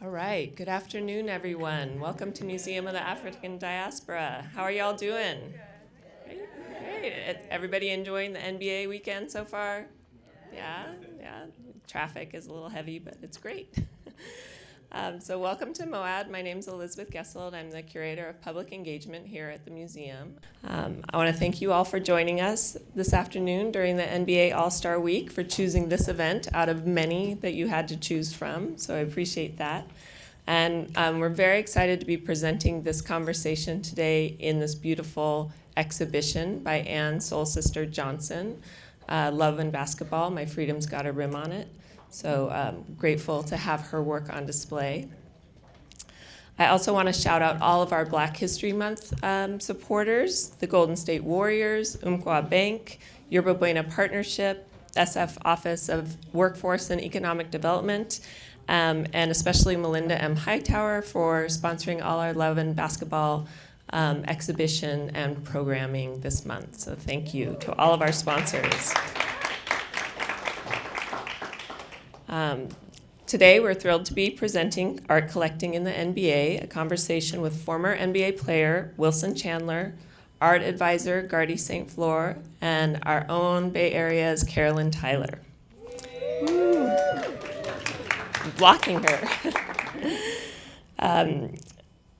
All right, good afternoon, everyone. Welcome to Museum of the African Diaspora. How are y'all doing? Great, great. Everybody enjoying the NBA weekend so far? Yeah. Traffic is a little heavy, but it's great. So welcome to MoAD. My name is Elizabeth Gessel, and I'm the Curator of Public Engagement here at the museum. I want to thank you all for joining us this afternoon during the NBA All-Star Week for choosing this event out of many that you had to choose from, so I appreciate that. And we're very excited to be presenting this conversation today in this beautiful exhibition by Anne Soul Sister Johnson, Love and Basketball, My Freedom's Got a Rim on It. So grateful to have her work on display. I also want to shout out all of our Black History Month supporters, the Golden State Warriors, Umpqua Bank, Yerba Buena Partnership, SF Office of Workforce and Economic Development, and especially Melinda M. Hightower for sponsoring all our Love and Basketball exhibition and programming this month. So thank you to all of our sponsors. Today, we're thrilled to be presenting Art Collecting in the NBA, a conversation with former NBA player Wilson Chandler, art advisor Gardy St. Fleur, and our own Bay Area's Carolyn Tyler. Woo. I'm blocking her.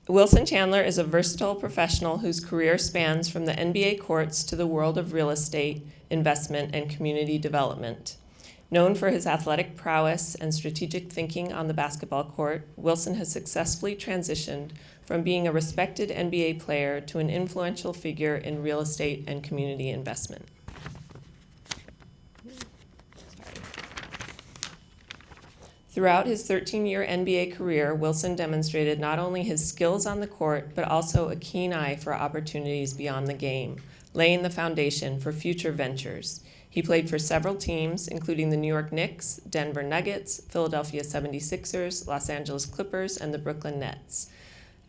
Wilson Chandler is a versatile professional whose career spans from the NBA courts to the world of real estate, investment, and community development. Known for his athletic prowess and strategic thinking on the basketball court, Wilson has successfully transitioned from being a respected NBA player to an influential figure in real estate and community investment. Throughout his 13-year NBA career, Wilson demonstrated not only his skills on the court, but also a keen eye for opportunities beyond the game, laying the foundation for future ventures. He played for several teams, including the New York Knicks, Denver Nuggets, Philadelphia 76ers, Los Angeles Clippers, and the Brooklyn Nets.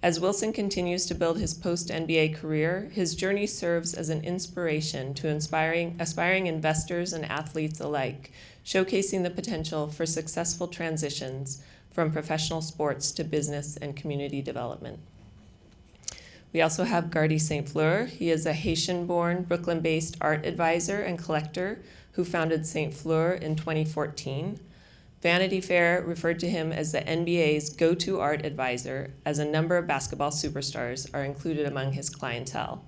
As Wilson continues to build his post-NBA career, his journey serves as an inspiration to aspiring investors and athletes alike, showcasing the potential for successful transitions from professional sports to business and community development. We also have Gardy St. Fleur. He is a Haitian-born, Brooklyn-based art advisor and collector who founded St. Fleur in 2014. Vanity Fair referred to him as the NBA's go-to art advisor, as a number of basketball superstars are included among his clientele.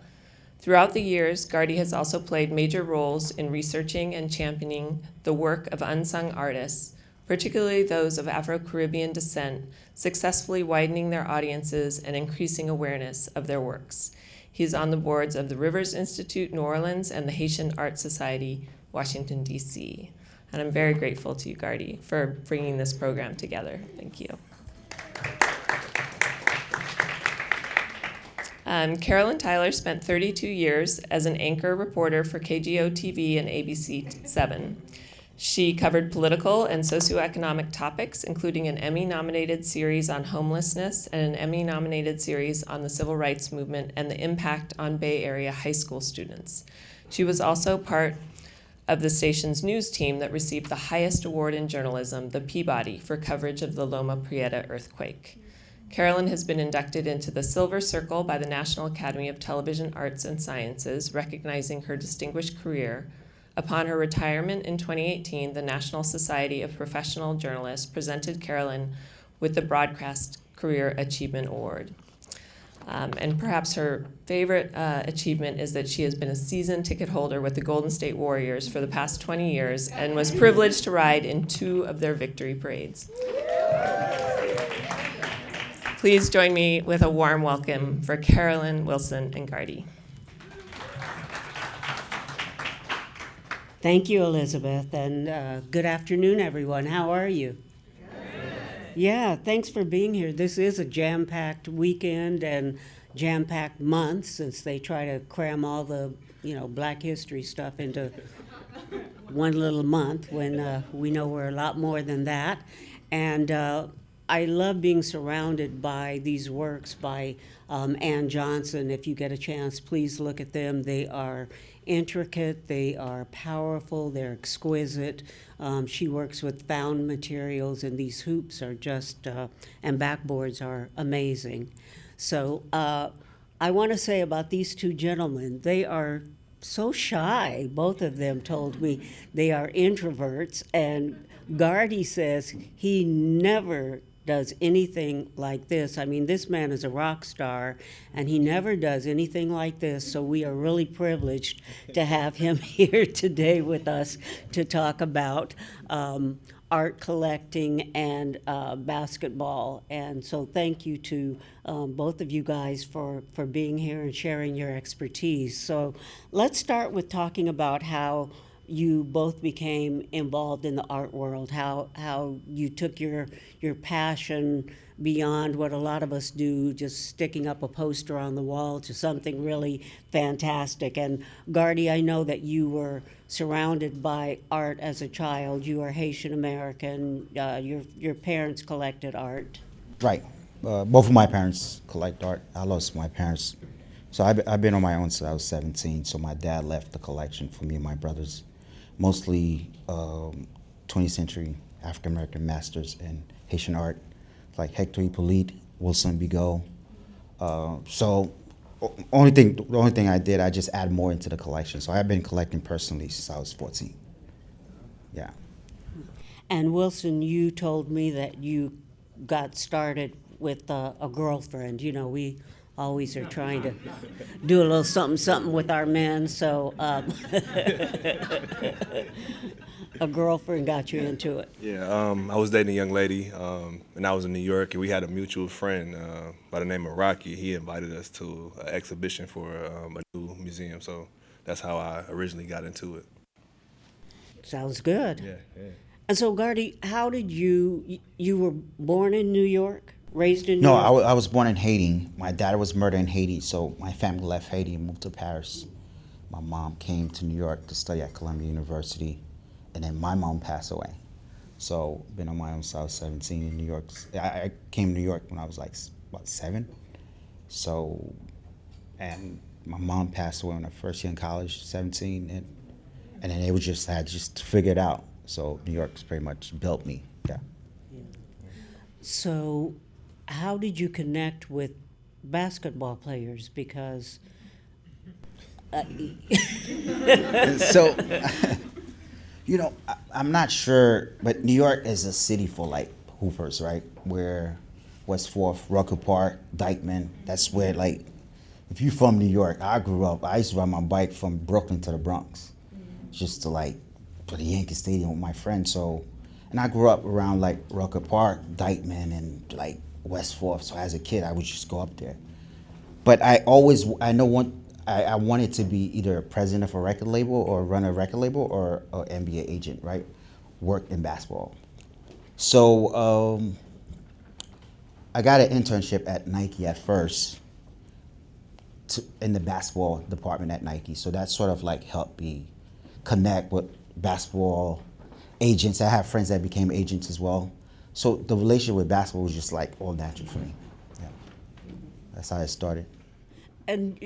Throughout the years, Gardy has also played major roles in researching and championing the work of unsung artists, particularly those of Afro-Caribbean descent, successfully widening their audiences and increasing awareness of their works. He's on the boards of the Rivers Institute, New Orleans, and the Haitian Art Society, Washington, D.C. And I'm very grateful to you, Gardy, for bringing this program together. Thank you. Carolyn Tyler spent 32 years as an anchor reporter for KGO-TV and ABC7. She covered political and socioeconomic topics, including an Emmy-nominated series on homelessness and an Emmy-nominated series on the civil rights movement and the impact on Bay Area high school students. She was also part of the station's news team that received the highest award in journalism, the Peabody, for coverage of the Loma Prieta earthquake. Carolyn has been inducted into the Silver Circle by the National Academy of Television Arts and Sciences, recognizing her distinguished career. Upon her retirement in 2018, the National Society of Professional Journalists presented Carolyn with the Broadcast Career Achievement Award. And perhaps her favorite achievement is that she has been a season ticket holder with the Golden State Warriors for the past 20 years and was privileged to ride in 2 of their victory parades. Please join me with a warm welcome for Carolyn, Wilson, and Gardy. Thank you, Elizabeth, and good afternoon, everyone. How are you? Yeah, thanks for being here. This is a jam-packed weekend and jam-packed month, since they try to cram all the, Black history stuff into one little month when we know we're a lot more than that. And I love being surrounded by these works by Anne Johnson. If you get a chance, please look at them. They are intricate, they are powerful, they're exquisite. She works with found materials, and these hoops are just, and backboards are amazing. So I want to say about these two gentlemen, they are so shy. Both of them told me they are introverts, and Gardy says he never does anything like this. I mean, this man is a rock star, and he never does anything like this, so we are really privileged to have him here today with us to talk about art collecting and basketball. And so thank you to both of you guys for being here and sharing your expertise. So let's start with talking about how you both became involved in the art world, how you took your passion beyond what a lot of us do, just sticking up a poster on the wall, to something really fantastic. And Gardy, I know that you were surrounded by art as a child. You are Haitian American. Your parents collected art. Right. Both of my parents collect art. I lost my parents. So I've been on my own since I was 17. So my dad left the collection for me and my brothers, mostly 20th century African American masters in Haitian art, like Hector Hippolyte, Wilson Bigot. So the only thing I did, I just add more into the collection. So I've been collecting personally since I was 14. Yeah. And Wilson, you told me that you got started with a girlfriend. You know, we always are trying to do a little something with our men, so a girlfriend got you into it. Yeah, I was dating a young lady, and I was in New York, and we had a mutual friend by the name of Rocky. He invited us to an exhibition for a new museum, so that's how I originally got into it. Sounds good. Yeah. And so, Gardy, how did you were born in New York, raised in New No, York? I was born in Haiti. My dad was murdered in Haiti, so my family left Haiti and moved to Paris. My mom came to New York to study at Columbia University, and then my mom passed away. So been on my own since I was 17 in New York. I came to New York when I was like, what, 7? So, and my mom passed away when I first year in college, 17, and then it was just, I had just to figure it out. So New York's pretty much built me, yeah. So, how did you connect with basketball players? Because So, you know, I'm not sure, but New York is a city for like hoopers, right? Where West Fourth, Rucker Park, Dykeman, that's where like, if you're from New York, I grew up, I used to ride my bike from Brooklyn to the Bronx, just to like, to the Yankee Stadium with my friends. So, and I grew up around like Rucker Park, Dykeman, and like West Fourth. So as a kid, I would just go up there. But I wanted to be either a president of a record label or run a record label or an NBA agent, right? Work in basketball. So I got an internship at Nike at first in the basketball department at Nike. So that sort of like helped me connect with basketball agents. I have friends that became agents as well. So the relationship with basketball was just like all natural for me. Yeah. That's how it started. And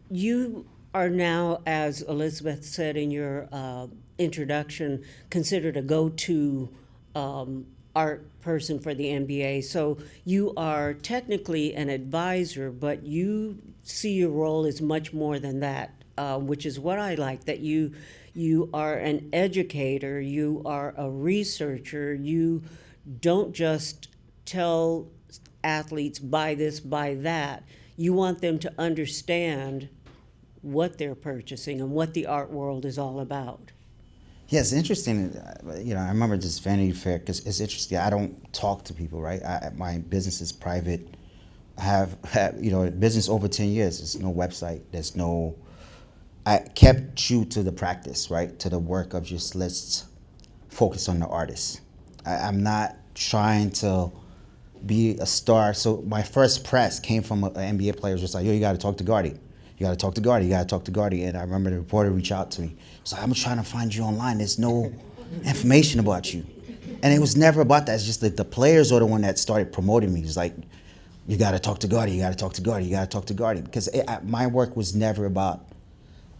you are now, as Elizabeth said in your introduction, considered a go-to art person for the NBA. So you are technically an advisor, but you see your role as much more than that, which is what I like, that you are an educator, you are a researcher, you don't just tell athletes buy this, buy that. You want them to understand what they're purchasing and what the art world is all about. Yeah, it's interesting. You know, I remember this Vanity Fair because it's interesting. I don't talk to people, right? My business is private. I have business over 10 years. There's no website. There's no. I kept true to the practice, right? To the work of just let's focus on the artist. I'm not trying to be a star. So my first press came from an NBA player who was just like, yo, you got to talk to Gardy. You got to talk to Gardy. You got to talk to Gardy. And I remember the reporter reached out to me. So I'm trying to find you online. There's no information about you. And it was never about that. It's just that the players are the one that started promoting me. It's like, you got to talk to Gardy. You got to talk to Gardy. You got to talk to Gardy. Because my work was never about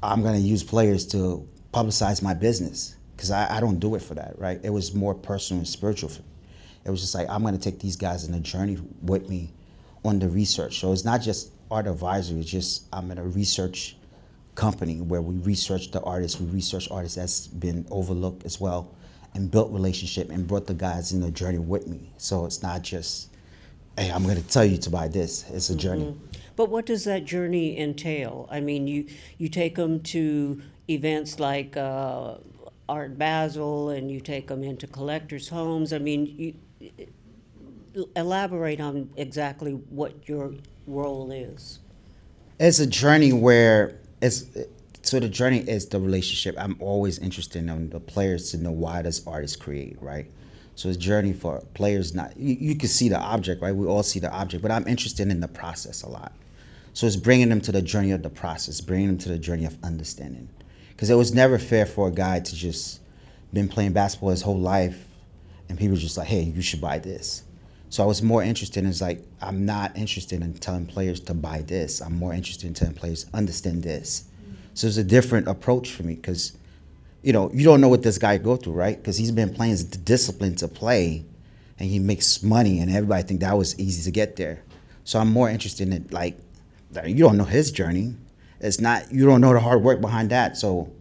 I'm gonna use players to publicize my business because I don't do it for that, right? It was more personal and spiritual for me. It was just like I'm gonna take these guys on a journey with me on the research. So it's not just art advisory. It's just I'm in a research company where we research the artists, we research artists that's been overlooked as well, and built relationship and brought the guys in the journey with me. So it's not just, hey, I'm gonna tell you to buy this. It's a journey. But what does that journey entail? I mean, you take them to events like Art Basel, and you take them into collectors' homes. I mean, elaborate on exactly what your role is. It's a journey where the journey is the relationship. I'm always interested in the players to know why does artists create, right? So it's a journey for players. Not you can see the object, right? We all see the object, but I'm interested in the process a lot. So it's bringing them to the journey of the process, bringing them to the journey of understanding. Because it was never fair for a guy to just been playing basketball his whole life, and people just like, hey, you should buy this. So I was more interested in, it's like, I'm not interested in telling players to buy this. I'm more interested in telling players, understand this. So it's a different approach for me because, you don't know what this guy go through, right? Because he's been playing the discipline to play, and he makes money, and everybody think that was easy to get there. So I'm more interested in it, like, you don't know his journey. You don't know the hard work behind that. So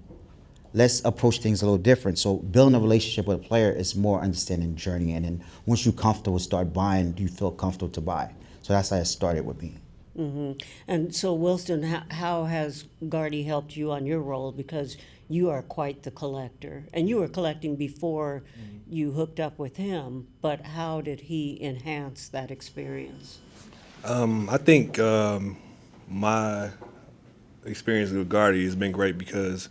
let's approach things a little different. So building a relationship with a player is more understanding the journey. And then once you're comfortable, start buying, you feel comfortable to buy. So that's how it started with me. Mm-hmm. And so, Wilson, how has Gardy helped you on your role? Because you are quite the collector. And you were collecting before you hooked up with him. But how did he enhance that experience? I think my experience with Gardy has been great because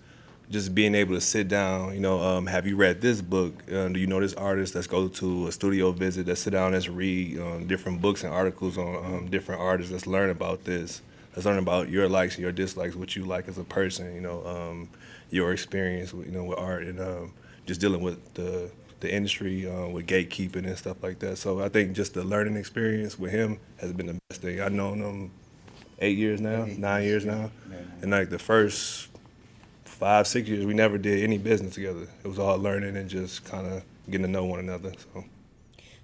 just being able to sit down, have you read this book? Do you know this artist? Let's go to a studio visit. Let's sit down, let's read different books and articles on different artists. Let's learn about this. Let's learn about your likes and your dislikes, what you like as a person, your experience with art and just dealing with the industry, with gatekeeping and stuff like that. So I think just the learning experience with him has been the best thing. I've known him 8 years now, 9 years now. And like the first 5-6 years, we never did any business together. It was all learning and just kind of getting to know one another. So.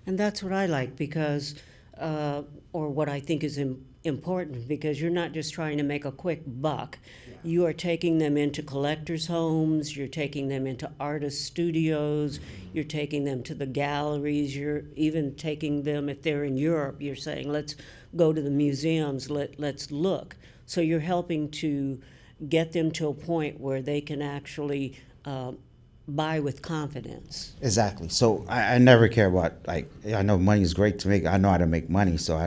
And that's what I like because, or what I think is important, because you're not just trying to make a quick buck. You are taking them into collectors' homes, you're taking them into artist studios, you're taking them to the galleries, you're even taking them, if they're in Europe, you're saying, let's go to the museums, let's look. So you're helping to get them to a point where they can actually buy with confidence. Exactly. So I never care about, like, I know money is great to make. I know how to make money, so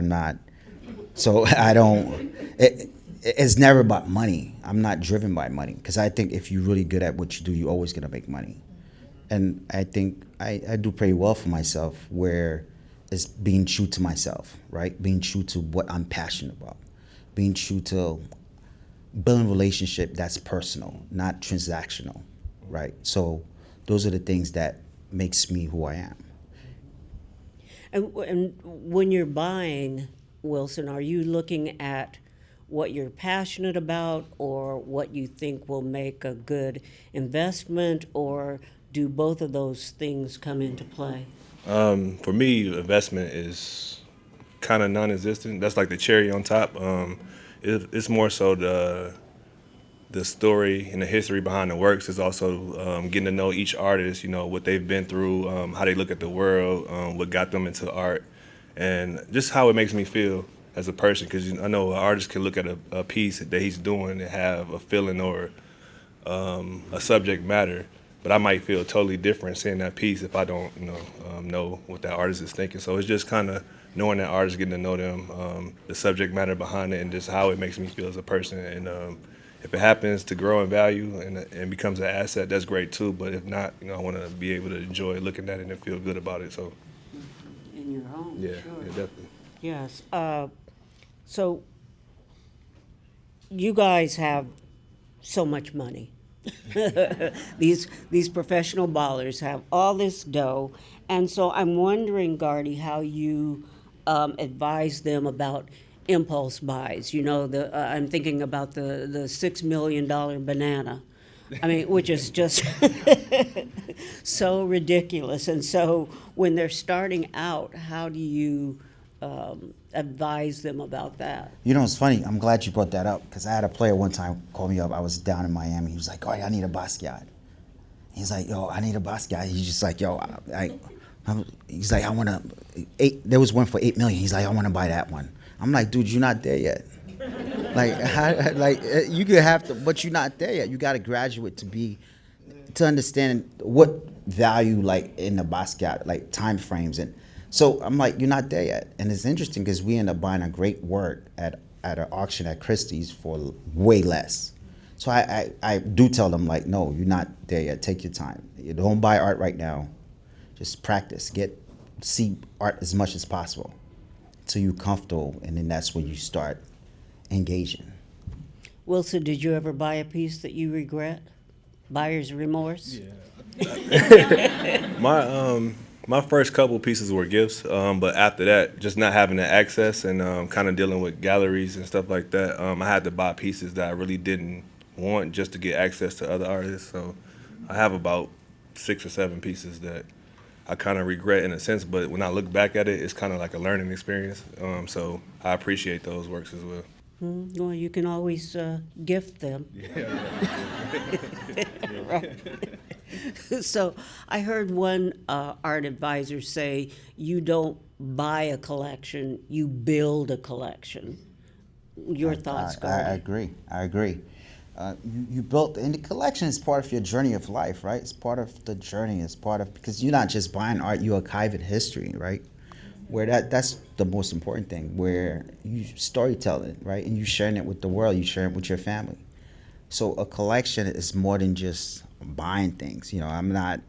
it's never about money. I'm not driven by money because I think if you're really good at what you do, you're always going to make money. And I think I do pretty well for myself where it's being true to myself, right? Being true to what I'm passionate about. Being true to building a relationship that's personal, not transactional, right? So those are the things that makes me who I am. And when you're buying, Wilson, are you looking at what you're passionate about or what you think will make a good investment, or do both of those things come into play? For me, investment is kind of non-existent. That's like the cherry on top. It's more so the story and the history behind the works. Is also getting to know each artist, what they've been through, how they look at the world, what got them into art, and just how it makes me feel as a person. Because I know an artist can look at a piece that he's doing and have a feeling or a subject matter, but I might feel totally different seeing that piece if I don't, know what that artist is thinking. So it's just kind of knowing that artist, getting to know them, the subject matter behind it, and just how it makes me feel as a person. And if it happens to grow in value and becomes an asset, that's great too. But if not, I want to be able to enjoy looking at it and feel good about it. So. In your home, Yeah, sure. yeah, definitely. Yes. So you guys have so much money. These professional ballers have all this dough, and so I'm wondering, Gardy, how you advise them about impulse buys. You know, I'm thinking about the $6 million banana. I mean, which is just so ridiculous. And so when they're starting out, how do you advise them about that? You know, it's funny. I'm glad you brought that up because I had a player one time call me up. I was down in Miami. He was like, "Oh, I need a Basquiat." He's like, "Yo, I need a Basquiat." He's just like, "Yo, he's like, I want to There was one for $8 million. He's like, "I want to buy that one." I'm like, "Dude, you're not there yet." You could have to, but you're not there yet. You got to graduate to understand what value like in the Basquiat, like time frames. And so I'm like, you're not there yet. And it's interesting because we end up buying a great work at an auction at Christie's for way less. So I do tell them like, no, you're not there yet. Take your time. You don't buy art right now. Just practice. See art as much as possible until you're comfortable, and then that's when you start engaging. Wilson, did you ever buy a piece that you regret? Buyer's remorse? Yeah. My first couple pieces were gifts, but after that, just not having the access and kind of dealing with galleries and stuff like that, I had to buy pieces that I really didn't want just to get access to other artists. So I have about 6 or 7 pieces that I kind of regret in a sense, but when I look back at it, it's kind of like a learning experience. So I appreciate those works as well. Well, you can always gift them. Right. So I heard one art advisor say, you don't buy a collection, you build a collection. Your thoughts, Gardy? I agree. You built, and the collection is part of your journey of life, right? It's part of the journey. It's part of, because you're not just buying art, you're archiving history, right? Where that's the most important thing, where you storytelling, right? And you sharing it with the world, you sharing it with your family. So a collection is more than just buying things. You know, I'm not,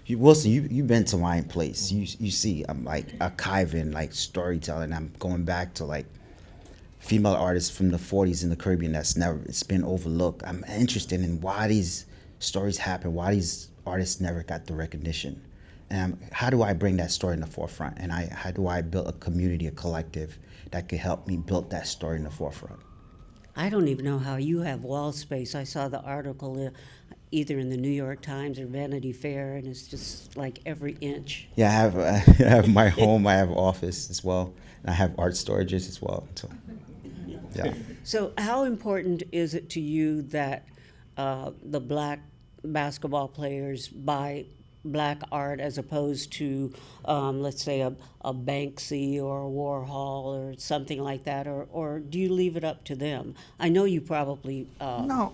Wilson, you've been to my place. You see, I'm like archiving, like storytelling. I'm going back to like female artists from the 40s in the Caribbean it's been overlooked. I'm interested in why these stories happen, why these artists never got the recognition. And how do I bring that story in the forefront? And how do I build a community, a collective that could help me build that story in the forefront? I don't even know how you have wall space. I saw the article either in the New York Times or Vanity Fair, and it's just like every inch. Yeah, I have my home, I have office as well, and I have art storages as well. So, yeah. So how important is it to you that the black basketball players buy black art as opposed to, let's say, a Banksy or a Warhol or something like that, or do you leave it up to them? I know you probably... No,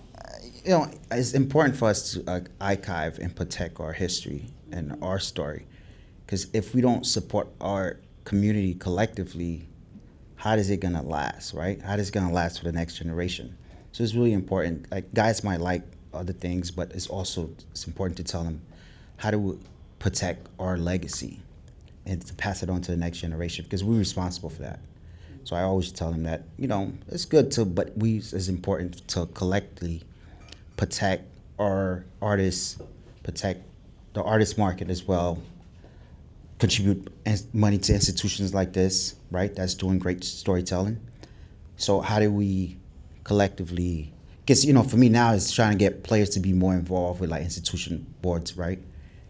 you know, it's important for us to archive and protect our history and our story, because if we don't support our community collectively, how is it gonna last, right? How is it gonna last for the next generation? So it's really important. Like, guys might like other things, but it's important to tell them, how do we protect our legacy and to pass it on to the next generation, because we're responsible for that. So I always tell them that, you know, it's good to, but it's important to collectively protect our artists, protect the artist market as well, contribute money to institutions like this, right, that's doing great storytelling. So how do we collectively, because, you know, for me now it's trying to get players to be more involved with like institution boards, right?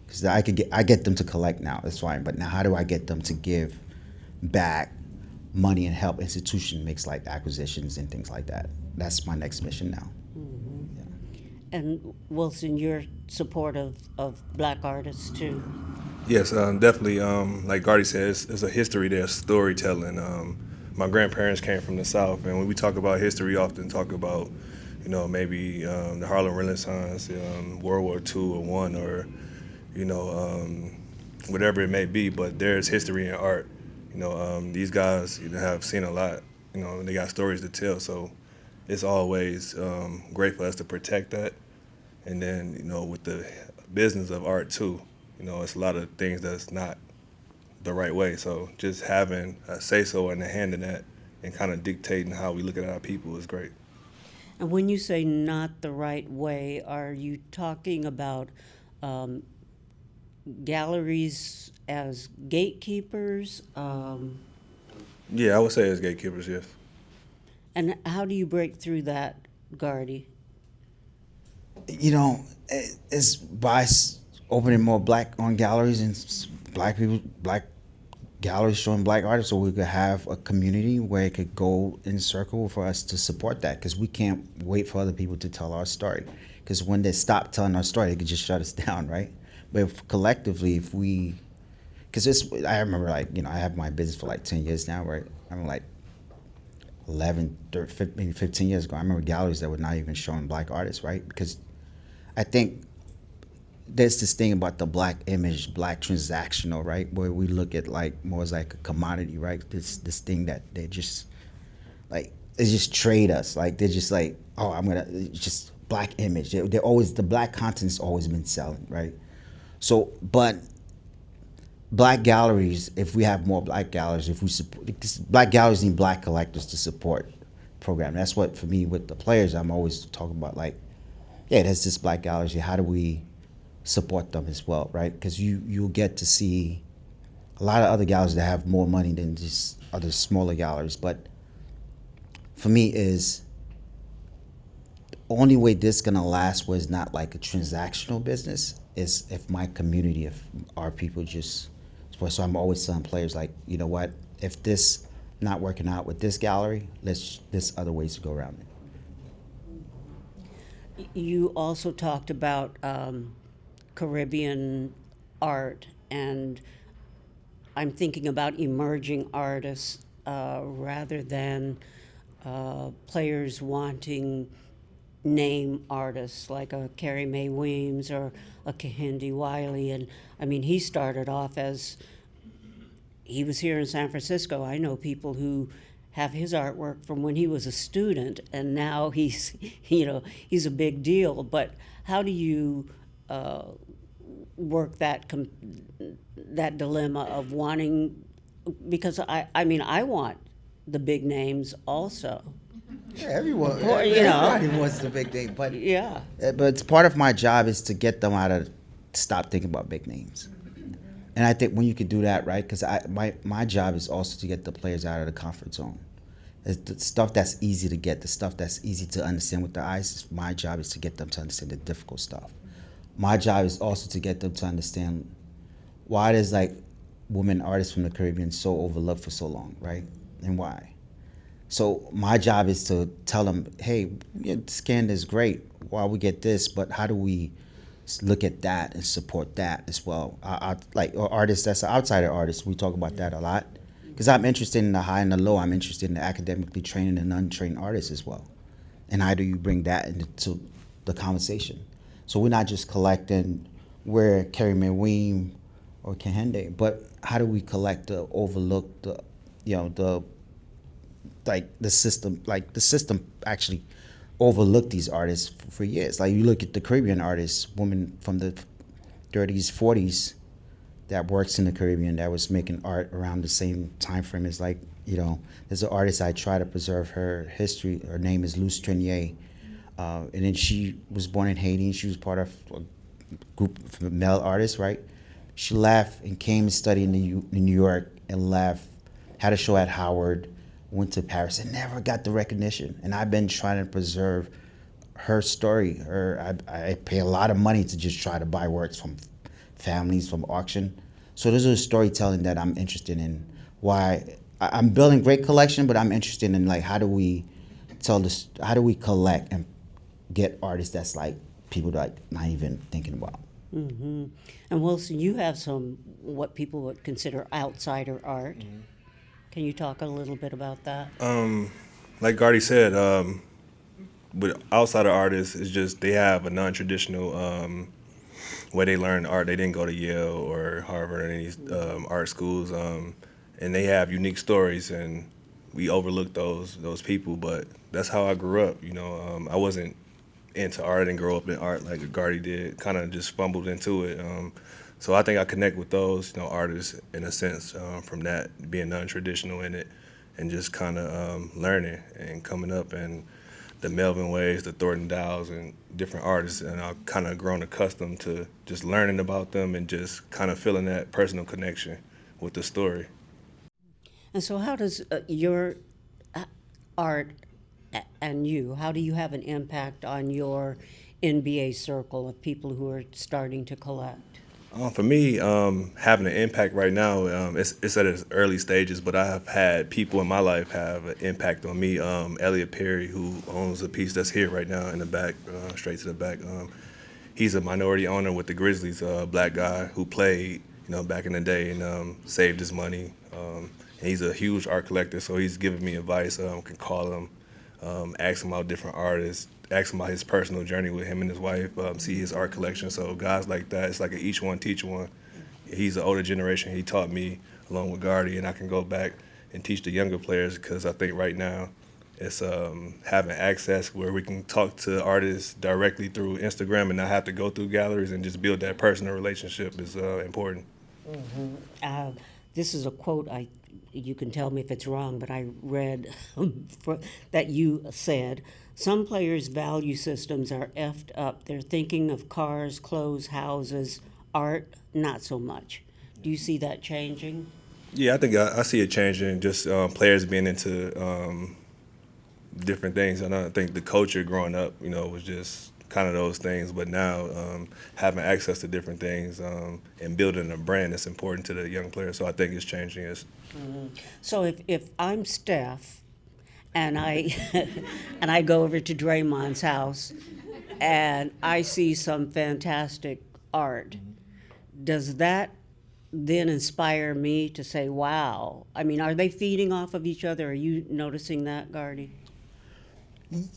Because I get them to collect now, that's fine, but now how do I get them to give back money and help institution makes like acquisitions and things like that? That's my next mission now. Mm-hmm. Yeah. And Wilson, you're supportive of black artists too? Yes, definitely. Like Gardy says, there's a history there, storytelling. My grandparents came from the South, and when we talk about history, we often talk about, you know, maybe the Harlem Renaissance, World War II or one, or, you know, whatever it may be. But there's history in art. You know, these guys, you know, have seen a lot. You know, they got stories to tell. So it's always great for us to protect that. And then, you know, with the business of art too, you know, it's a lot of things that's not the right way. So just having a say-so and a hand in that and kind of dictating how we look at our people is great. And when you say not the right way, are you talking about galleries as gatekeepers? Yeah, I would say as gatekeepers, yes. And how do you break through that, Gardy? You know, it's by opening more black-owned galleries and black galleries showing black artists, so we could have a community where it could go in circle for us to support that, because we can't wait for other people to tell our story, because when they stop telling our story, they could just shut us down, right? But if collectively, if we, because I remember, like, you know, I have my business for like 10 years now, right? I'm like 11, 13, maybe 15 years ago, I remember galleries that were not even showing black artists, right? Because I think there's this thing about the black image, black transactional, right? Where we look at like more as like a commodity, right? This thing that they just like, they just trade us. Like they're just like, oh, just black image. They're always, the black content's always been selling, right? So, but black galleries, if we have more black galleries, if we support, because black galleries need black collectors to support the program. That's what, for me, with the players, I'm always talking about, like, yeah, there's this black gallery. How do we support them as well, right? Because you'll get to see a lot of other galleries that have more money than just other smaller galleries. But for me, is the only way this gonna last was not like a transactional business is if my community, if our people just support. So I'm always telling players, like, you know what, if this not working out with this gallery, there's other ways to go around it. You also talked about Caribbean art, and I'm thinking about emerging artists rather than players wanting name artists like a Carrie Mae Weems or a Kehinde Wiley. And I mean, he started off as, he was here in San Francisco. I know people who have his artwork from when he was a student, and now he's, you know, he's a big deal. But how do you work that dilemma of wanting, because I mean, I want the big names also. Yeah, everyone, you know. everybody wants the big thing, but Yeah. but it's part of my job is to get them out of, stop thinking about big names. And I think when you can do that, right? Because my job is also to get the players out of the comfort zone. It's the stuff that's easy to get, the stuff that's easy to understand with the eyes. My job is to get them to understand the difficult stuff. My job is also to get them to understand why there's like women artists from the Caribbean so overlooked for so long, right? And why. So my job is to tell them, hey, yeah, Canada is great while we get this, but how do we look at that and support that as well? Like artists, that's an outsider artist. We talk about that a lot. Because I'm interested in the high and the low. I'm interested in the academically trained and untrained artists as well. And how do you bring that into the conversation? So we're not just collecting where Carrie Mae Weem or Kehinde, but how do we collect the overlooked, the system actually overlooked these artists for years. Like you look at the Caribbean artists, women from the 30s, 40s that works in the Caribbean that was making art around the same time frame as, like, you know, there's an artist I try to preserve her history. Her name is Luce Trenier. And then she was born in Haiti, and she was part of a group of male artists, right? She left and came and studied in New York and left, had a show at Howard, went to Paris and never got the recognition. And I've been trying to preserve her story. I pay a lot of money to just try to buy works from families, from auction. So this is storytelling that I'm interested in. Why I'm building great collection, but I'm interested in, like, how do we tell this? How do we collect and get artists that's like people like not even thinking about? Mm-hmm. And Wilson, you have some what people would consider outsider art. Mm-hmm. Can you talk a little bit about that? Like Gardy said, with outsider artists, it's just they have a non-traditional way they learn art. They didn't go to Yale or Harvard or any of these art schools, and they have unique stories, and we overlook those people. But that's how I grew up. You know, I wasn't into art. I didn't grow up in art like Gardy did. Kind of just fumbled into it. So I think I connect with those, you know, artists in a sense from that, being non-traditional in it, and just kind of learning and coming up, and the Melvin Ways, the Thornton Dowes, and different artists, and I've kind of grown accustomed to just learning about them and just kind of feeling that personal connection with the story. And so how does your art and you, how do you have an impact on your NBA circle of people who are starting to collect? For me, having an impact right now, it's at its early stages, but I have had people in my life have an impact on me. Elliot Perry, who owns a piece that's here right now in the back, straight to the back. He's a minority owner with the Grizzlies, a black guy who played, back in the day and saved his money. And he's a huge art collector, so he's giving me advice. Can call him, ask him about different artists, ask him about his personal journey with him and his wife, see his art collection. So guys like that, it's like a each one teach one. He's an older generation. He taught me along with Gardy, and I can go back and teach the younger players because I think right now it's having access where we can talk to artists directly through Instagram and not have to go through galleries and just build that personal relationship is important. This is a quote, you can tell me if it's wrong, but I read that you said, some players' value systems are effed up. They're thinking of cars, clothes, houses, art, not so much. Do you see that changing? Yeah, I think I see it changing, just players being into different things. And I think the culture growing up, was just kind of those things. But now having access to different things and building a brand is important to the young players. So I think it's changing. So if I'm Steph and I and I go over to Draymond's house and I see some fantastic art, does that then inspire me to say, wow? I mean, are they feeding off of each other? Are you noticing that, Gardy?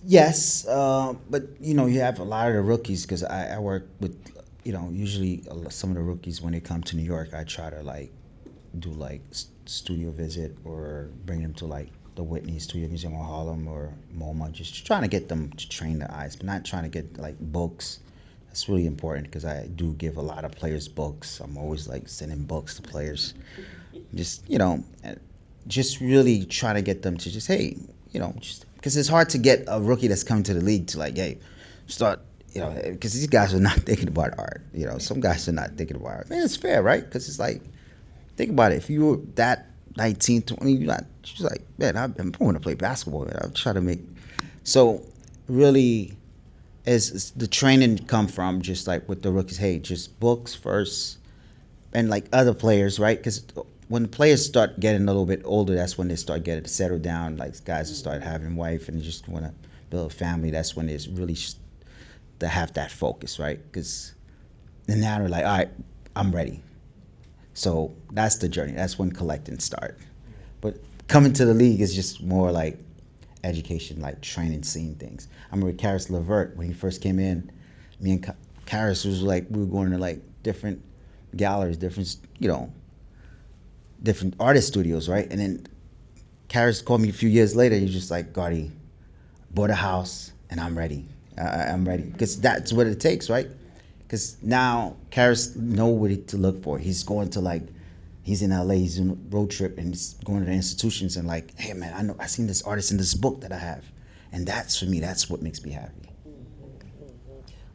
Yes, but you have a lot of the rookies because I work with usually some of the rookies when they come to New York. I try to do studio visit or bring them to the Whitney Studio Museum of Harlem or MoMA, just trying to get them to train their eyes, but not trying to get books. That's really important because I do give a lot of players books. I'm always sending books to players, just just really trying to get them to just just because it's hard to get a rookie that's coming to the league to hey, start because these guys are not thinking about art. Some guys are not thinking about art. Man, it's fair, right? Because it's think about it. If you were that 19, 20, you're not. She's man, I'm going to play basketball. Man. I'm trying to make. So really, as the training come from just with the rookies, hey, just books first, and other players, right? Because when the players start getting a little bit older, that's when they start getting settled down. Guys that start having wife and they just want to build a family. That's when it's really to have that focus, right? Because then now they're all right, I'm ready. So that's the journey. That's when collecting start. But coming to the league is just more education, training, seeing things. I remember Karis LeVert, when he first came in, me and Karis was we were going to different galleries, different artist studios, right? And then Karis called me a few years later. He's just Gardy, bought a house and I'm ready. I'm ready. Because that's what it takes, right? Because now Karis know what to look for. He's going to he's in LA, he's on a road trip and he's going to the institutions and hey man, I seen this artist in this book that I have. And that's for me, that's what makes me happy.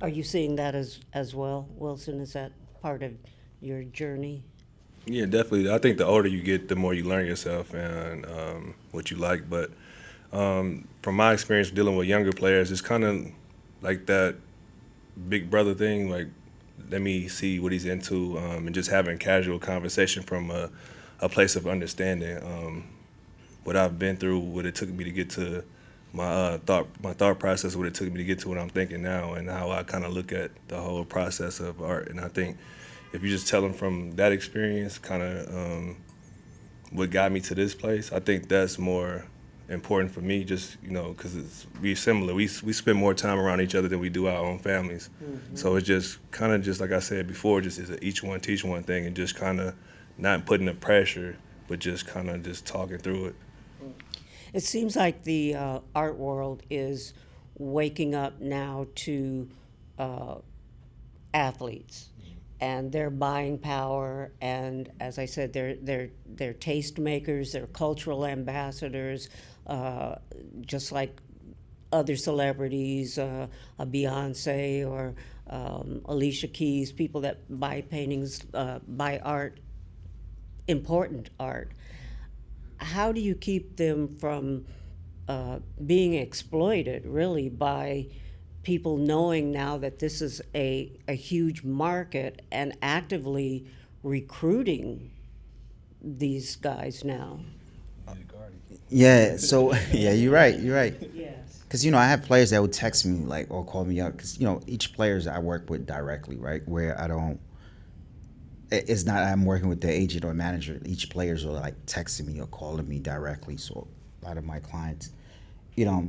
Are you seeing that as well, Wilson? Is that part of your journey? Yeah, definitely. I think the older you get, the more you learn yourself and what you like. But from my experience dealing with younger players, it's kind of that big brother thing, let me see what he's into, and just having casual conversation from a place of understanding what I've been through, what it took me to get to my thought process, what it took me to get to what I'm thinking now, and how I kind of look at the whole process of art. And I think if you just tell them from that experience, kind of what got me to this place, I think that's more important for me, just because we're similar. We spend more time around each other than we do our own families. Mm-hmm. So it's just kind of just like I said before, just is a each one teach one thing, and just kind of not putting the pressure, but just kind of just talking through it. It seems like the art world is waking up now to athletes and their buying power, and as I said, they're taste makers, they're cultural ambassadors, just like other celebrities, a Beyonce or Alicia Keys, people that buy paintings, buy art, important art. How do you keep them from being exploited really by people knowing now that this is a huge market and actively recruiting these guys now. Yeah, so yeah, you're right. You're right. Yes. Because I have players that would text me like or call me up. Because each players I work with directly, right? Where I don't. It's not I'm working with the agent or manager. Each players are like texting me or calling me directly. So a lot of my clients, you know.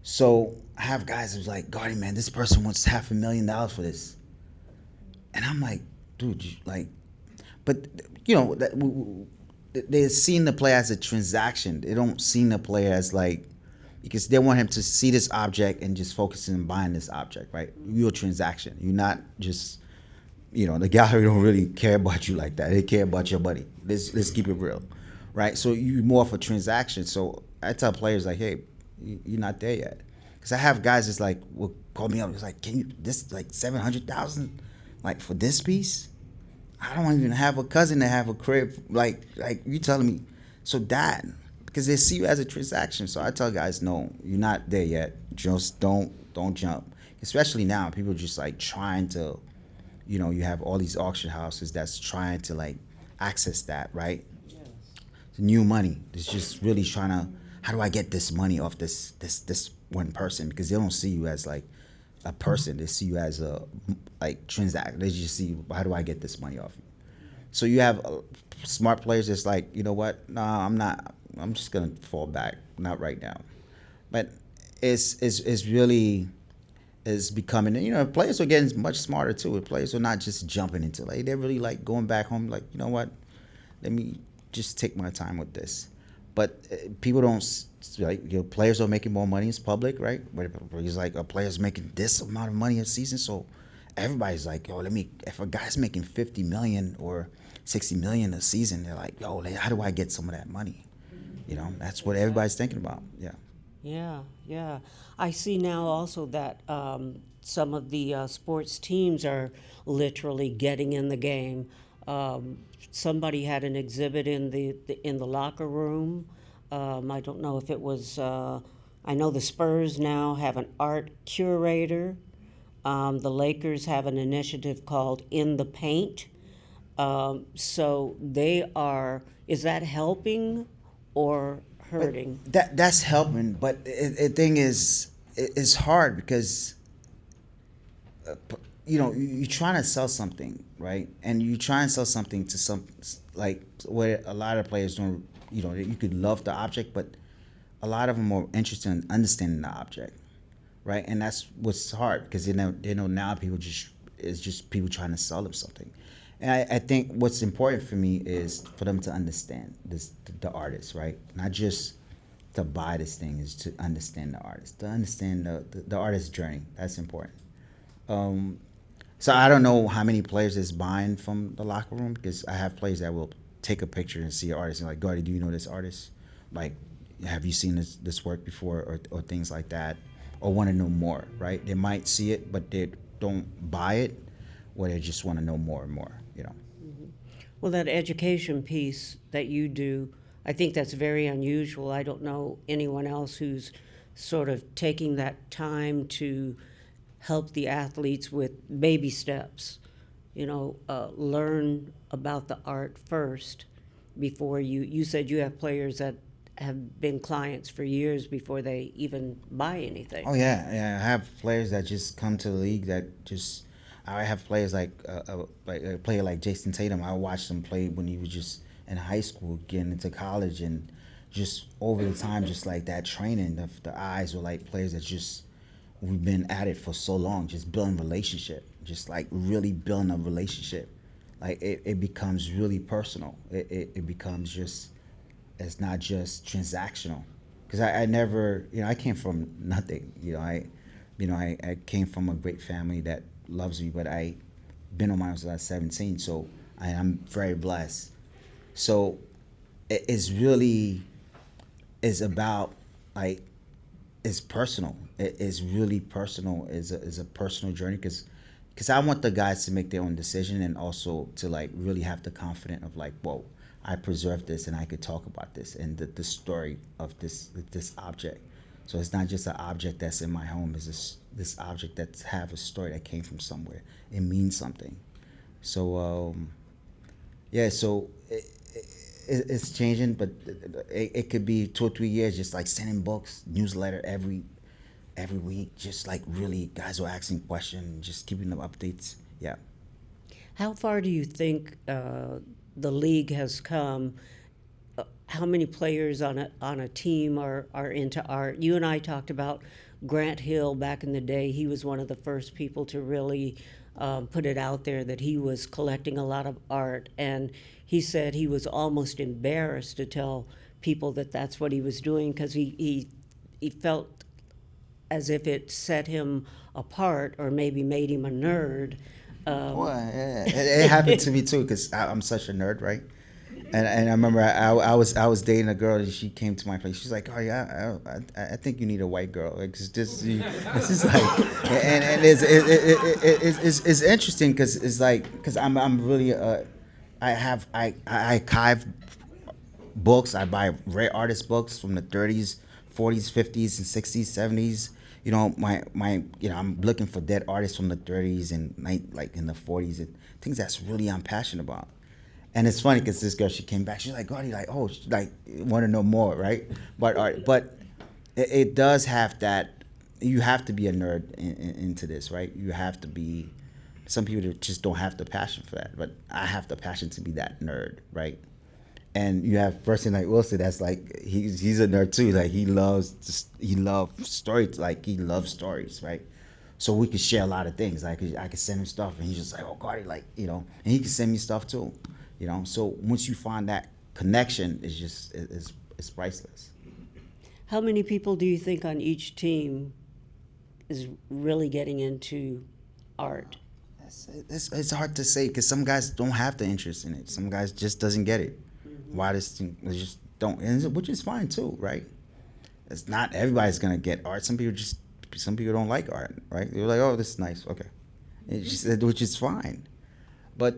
So I have guys who's like, Gardy, man, this person wants $500,000 for this, and I'm like, dude, like, but they're seeing the player as a transaction. They don't see the player as like, because they want him to see this object and just focus on buying this object, right? You're a transaction. You're not just, the gallery don't really care about you like that. They care about your money. Let's keep it real, right? So you're more of a transaction. So I tell players like, hey, you're not there yet. Because I have guys that's like, will call me up. It's like, can you, this like 700,000, like for this piece? I don't even have a cousin that have a crib. Like you telling me, so that, because they see you as a transaction. So I tell guys, no, you're not there yet. Just don't jump. Especially now, people just like trying to, you have all these auction houses that's trying to like access that, right? Yes. It's new money. It's just really trying to, how do I get this money off this one person? Because they don't see you as like a person. They see you as a like transact. They just see, how do I get this money off you? So you have smart players that's like, you know what? No, I'm not. I'm just gonna fall back. Not right now. But it's really is becoming. Players are getting much smarter too. Players are not just jumping into like they're really like going back home. Like, you know what? Let me just take my time with this. But people don't like players are making more money. It's public, right? But it's like a player's making this amount of money a season, so everybody's like, yo, if a guy's making 50 million or 60 million a season, they're like, yo, how do I get some of that money? That's what everybody's thinking about. Yeah. Yeah. I see now also that some of the sports teams are literally getting in the game. Somebody had an exhibit in the locker room. I don't know if it was. I know the Spurs now have an art curator. The Lakers have an initiative called In the Paint. So they are. Is that helping or hurting? That's helping, but the thing is, it's hard because you're trying to sell something, right? And you try and sell something to some, like where a lot of players don't, you could love the object, but a lot of them are interested in understanding the object, right? And that's what's hard because they know now it's just people trying to sell them something. And I think what's important for me is for them to understand the artist, right? Not just to buy this thing, is to understand the artist, to understand the artist's journey. That's important. So I don't know how many players is buying from the locker room, because I have players that will take a picture and see an artist and like, Gardy, do you know this artist? Like, have you seen this work before, or things like that, or want to know more, right? They might see it, but they don't buy it, or they just want to know more and more, Mm-hmm. Well, that education piece that you do, I think that's very unusual. I don't know anyone else who's sort of taking that time to help the athletes with baby steps. Learn about the art first before you said you have players that have been clients for years before they even buy anything. Oh yeah. I have players that just come to the league that just. I have players like a player like Jason Tatum. I watched him play when he was just in high school, getting into college, and just over the time, just like that training, the eyes were like players that just we've been at it for so long, just building relationship, just like really building a relationship. Like it becomes really personal. It becomes just, it's not just transactional. Because I never, I came from nothing. I came from a great family that loves me, but I been on my own since I was 17, so I'm very blessed. So it's really is about like, it's personal. It's really personal. It's a personal journey, because because I want the guys to make their own decision and also to like really have the confidence of like, whoa, I preserved this and I could talk about this and the story of this object. So it's not just an object that's in my home. It's this object that's have a story that came from somewhere. It means something. So yeah, so it's changing, but it could be 2 or 3 years, just like sending books, newsletter every week, just like really guys are asking questions, just keeping them updates. Yeah. How far do you think the league has come? How many players on a team are into art? You and I talked about Grant Hill back in the day. He was one of the first people to really put it out there that he was collecting a lot of art, and he said he was almost embarrassed to tell people that that's what he was doing because he felt as if it set him apart or maybe made him a nerd. Well, yeah, it happened to me too because I'm such a nerd, right? And I remember I was dating a girl and she came to my place. She's like, "Oh yeah, I think you need a white girl." Like it's just like, and it's interesting because it's like because I'm really I archive books. I buy rare artist books from the 30s, 40s, 50s, and 60s, 70s. You know, I'm looking for dead artists from the 30s and like in the 40s and things that's really I'm passionate about. And it's funny because this girl, she came back. She's like, Gardy, like, oh, like, want to know more, right? But it does have that. You have to be a nerd into this, right? You have to be. Some people just don't have the passion for that, but I have the passion to be that nerd, right? And you have a person like Wilson that's like he's a nerd too. Like he loves stories. Like he loves stories, right? So we could share a lot of things. Like I could send him stuff, and he's just like, oh, Gardy, like and he could send me stuff too. So once you find that connection, it's priceless. How many people do you think on each team is really getting into art? It's hard to say because some guys don't have the interest in it. Some guys just doesn't get it. Why this thing they just don't, which is fine too, right? It's not everybody's gonna get art. Some people don't like art, right? They're like, oh, this is nice, okay, which is fine, but.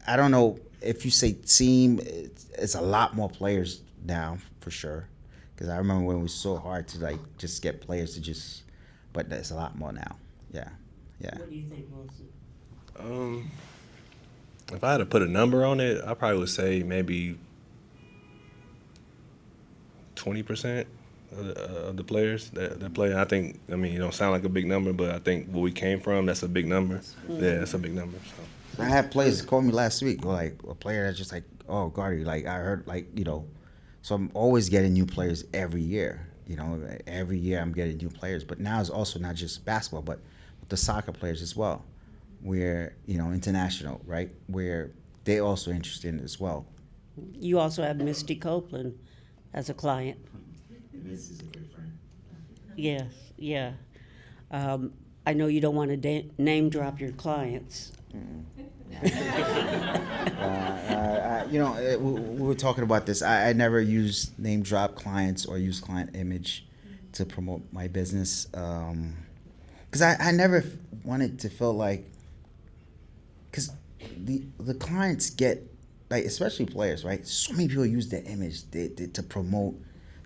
I don't know if you say team, it's a lot more players now for sure. Because I remember when it was so hard to like just get players to just, but there's a lot more now. Yeah. What do you think, Wilson? If I had to put a number on it, I probably would say maybe 20% of the players that play. I think, I mean, it don't sound like a big number, but I think where we came from, that's a big number. Yeah, that's a big number. So. I had players call me last week, like a player that's just like, oh, Gardy, like I heard, like, so I'm always getting new players every year. Every year I'm getting new players. But now it's also not just basketball, but with the soccer players as well, where, international, right, where they also interested in it as well. You also have Misty Copeland as a client. Misty's a great friend. Yes, yeah. I know you don't want to name drop your clients. We were talking about this. I never use name drop clients or use client image to promote my business because I never wanted to feel like because the clients get like especially players, right? So many people use their image to promote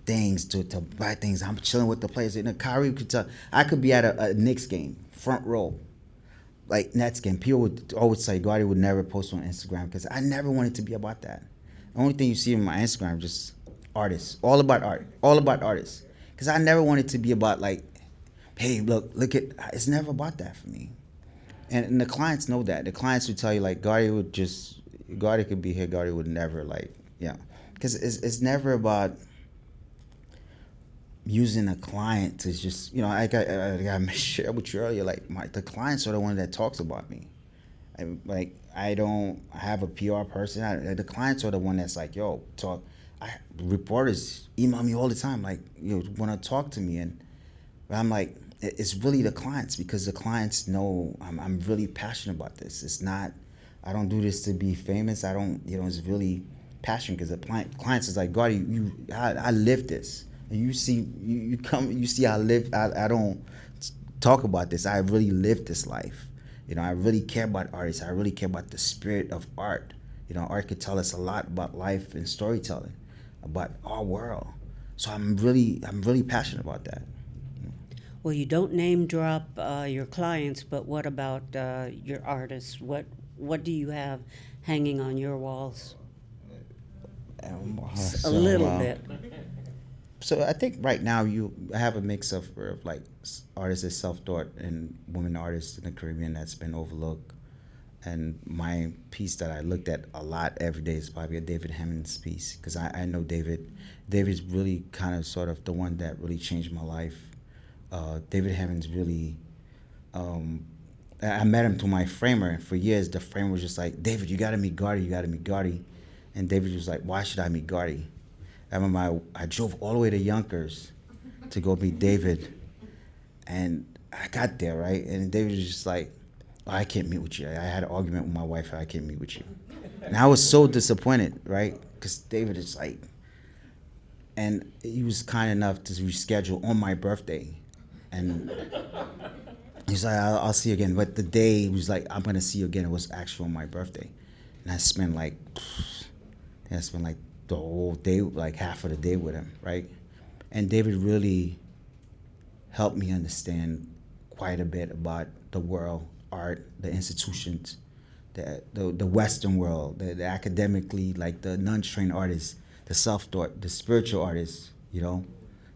things to buy things. I'm chilling with the players. Kyrie could tell I could be at a Knicks game, front row. Like Nets game, people would always say Gardy would never post on Instagram because I never wanted to be about that. The only thing you see on my Instagram is just artists, all about art, all about artists. Because I never wanted to be about like, hey, look at, it's never about that for me. And the clients know that. The clients would tell you like Gardy could be here, Gardy would never like, because it's never about using a client to just, I shared with you earlier, like the clients are the one that talks about me. I don't have a PR person. The clients are the one that's like, yo, talk. Reporters email me all the time, like, want to talk to me, and I'm like, it's really the clients because the clients know I'm really passionate about this. It's not, I don't do this to be famous. I don't, it's really passion because the clients is like, Gardy, I live this. And you see I live, I don't talk about this. I really live this life, You know, I really care about artists. I really care about the spirit of art. You know, art could tell us a lot about life and storytelling, about our world. So I'm really passionate about that. Well, you don't name drop your clients, but what about your artists? What do you have hanging on your walls? A little bit. So I think right now I have a mix of like artists that self-taught and women artists in the Caribbean that's been overlooked. And my piece that I looked at a lot every day is probably a David Hemmings piece, because I know David. David's really kind of sort of the one that really changed my life. David Hemmings really, I met him through my framer, and for years the framer was just like, David, you gotta meet Gardy, you gotta meet Gardy. And David was like, why should I meet Gardy? I remember I drove all the way to Yonkers to go meet David, and I got there, right? And David was just like, oh, I can't meet with you. I had an argument with my wife, I can't meet with you. And I was so disappointed, right? Because David is like, and he was kind enough to reschedule on my birthday. And he's like, I'll see you again. But the day he was like, I'm gonna see you again, it was actually on my birthday. And I spent like the whole day, like half of the day with him, right? And David really helped me understand quite a bit about the world, art, the institutions, the Western world, the academically, like the non-trained artists, the self-taught, the spiritual artists, you know?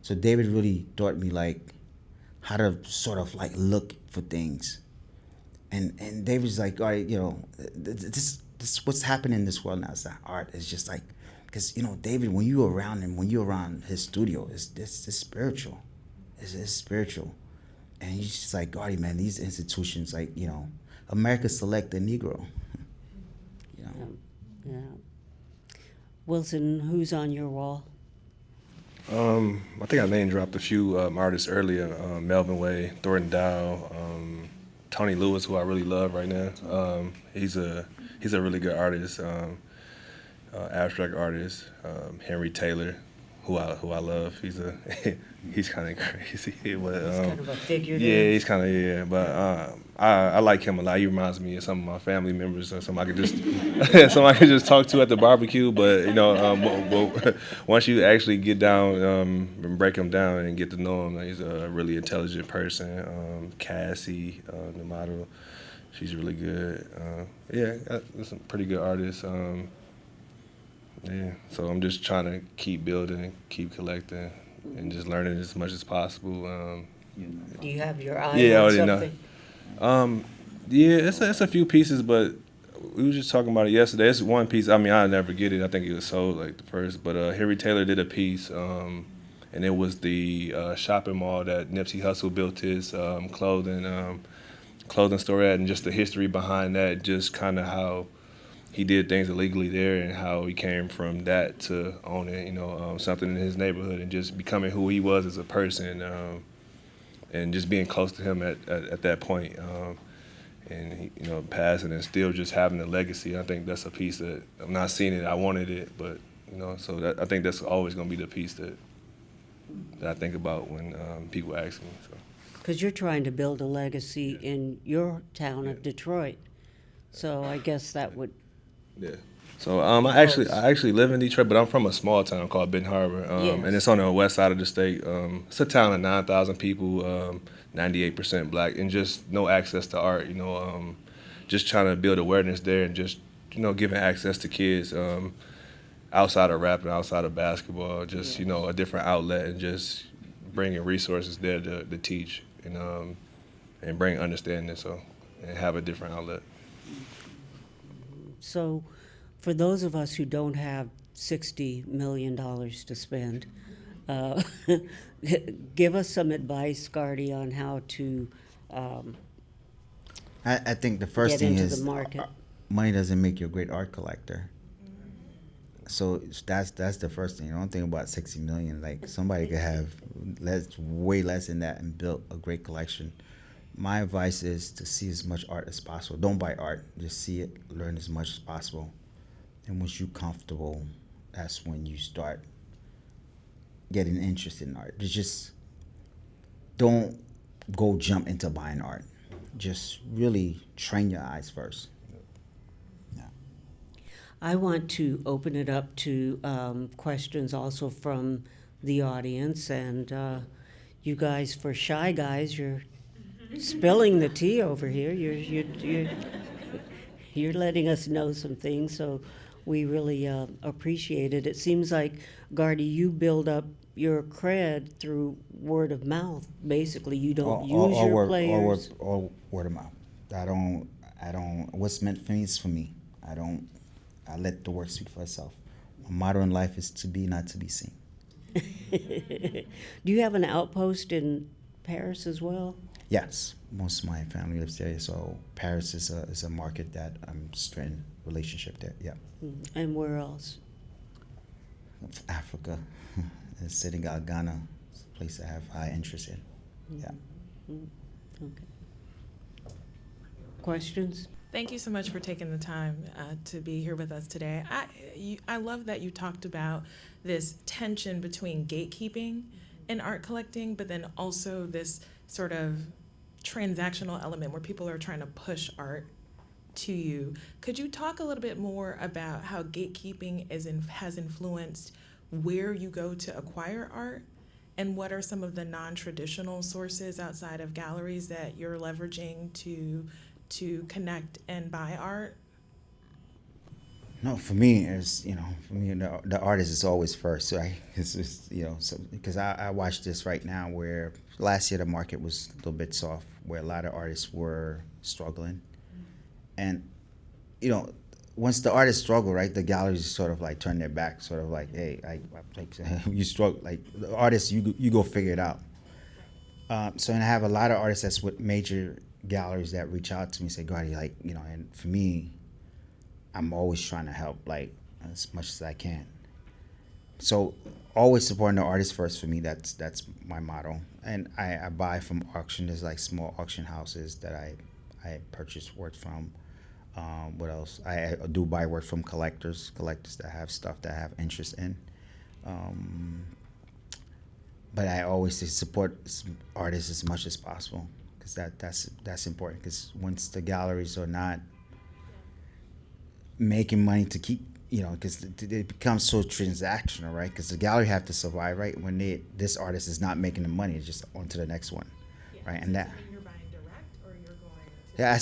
So David really taught me like how to sort of like look for things. And David's like, all right, you know, this what's happening in this world now is that art is just like, because, you know, David, when you're around him, when you're around his studio, it's spiritual. It's spiritual. And he's just like, Gardy, man, these institutions, like, you know, America select the Negro. You know? Yeah. Wilson, who's on your wall? I think I name dropped a few artists earlier. Melvin Way, Thornton Dow, Tony Lewis, who I really love right now. He's a really good artist, abstract artist. Henry Taylor, who I love. He's kind of crazy, but He's kind of a figure. yeah, he's kind of but I like him a lot. He reminds me of some of my family members, or some I could just talk to at the barbecue. But you know, once you actually get down and break him down and get to know him, he's a really intelligent person. Cassie, the model, she's really good. Yeah, there's some pretty good artists. Yeah, so I'm just trying to keep building, keep collecting, and just learning as much as possible. Do you have your eye Yeah, I on already something? know. Yeah, it's a few pieces, but we were just talking about it yesterday. It's one piece. I mean, I'll never get it. I think it was sold like the first. But Henry Taylor did a piece, and it was the shopping mall that Nipsey Hussle built his clothing store at, and just the history behind that, just kind of how he did things illegally there and how he came from that to owning, you know, something in his neighborhood and just becoming who he was as a person, and just being close to him at that point, and he, you know, passing and still just having a legacy. I think that's a piece that I'm not seeing it. I wanted it, but you know, so I think that's always going to be the piece that I think about when people ask me. So. Because you're trying to build a legacy in your town of Detroit, so I guess that would. Yeah. So I actually live in Detroit, but I'm from a small town called Benton Harbor, Yes. and it's on the west side of the state. It's a town of 9,000 people, 98% black, and just no access to art. You know, just trying to build awareness there, and just, you know, giving access to kids outside of rap and outside of basketball. Just, you know, a different outlet, and just bringing resources there to teach and bring understanding, so and have a different outlet. So, for those of us who don't have $60 million to spend, give us some advice, Gardy, on how to I think the first get thing into is the market. money doesn't make you a great art collector. So that's the first thing. Don't think about 60 million. Like, somebody could have way less than that and build a great collection. My advice is to see as much art as possible. Don't buy art. Just see it, learn as much as possible. And once you're comfortable, that's when you start getting interested in art. Just don't go jump into buying art. just really train your eyes first. Yeah. I want to open it up to questions also from the audience, and you guys, for shy guys, you're spilling the tea over here. You're letting us know some things, so we really appreciate it. It seems like, Gardy, you build up your cred through word of mouth. Basically, you don't use your players. All word of mouth. I don't, what's meant for me is for me. I let the work speak for itself. My motto in life is to be, not to be seen. Do you have an outpost in Paris as well? Yes, most of my family lives there, so Paris is a market that I'm strengthening relationship there. Yeah. And where else? Africa, Senegal, Ghana, it's a place I have high interest in. Yeah. Okay. Questions? Thank you so much for taking the time to be here with us today. I love that you talked about this tension between gatekeeping and art collecting, but then also this sort of transactional element where people are trying to push art to you. Could you talk a little bit more about how gatekeeping has influenced where you go to acquire art, and what are some of the non-traditional sources outside of galleries that you're leveraging to connect and buy art? No, for me, the artist is always first, right? It's just, so, because I watch this right now where last year the market was a little bit soft, where a lot of artists were struggling. And, once the artists struggle, right, the galleries sort of like turn their back, sort of like, hey, you struggle, like the artists, you go figure it out. So, and I have a lot of artists that's with major galleries that reach out to me and say, Gardy, and for me, I'm always trying to help, like, as much as I can. So always supporting the artist first for me, that's my motto. And I buy from auction. There's like small auction houses that I purchase work from. What else? I do buy work from collectors that have stuff that I have interest in. But I always say support artists as much as possible, because that's important, because once the galleries are not making money to keep, because it becomes so transactional, right? Because the gallery have to survive, right? When this artist is not making the money, it's just on to the next one, right? And that. You're buying direct, or you're going to? Yeah,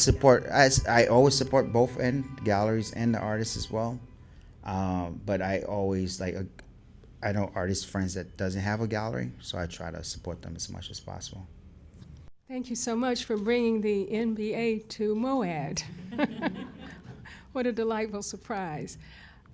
I always support both end galleries and the artists as well. But I always I know artist friends that doesn't have a gallery, so I try to support them as much as possible. Thank you so much for bringing the NBA to MoAD. What a delightful surprise.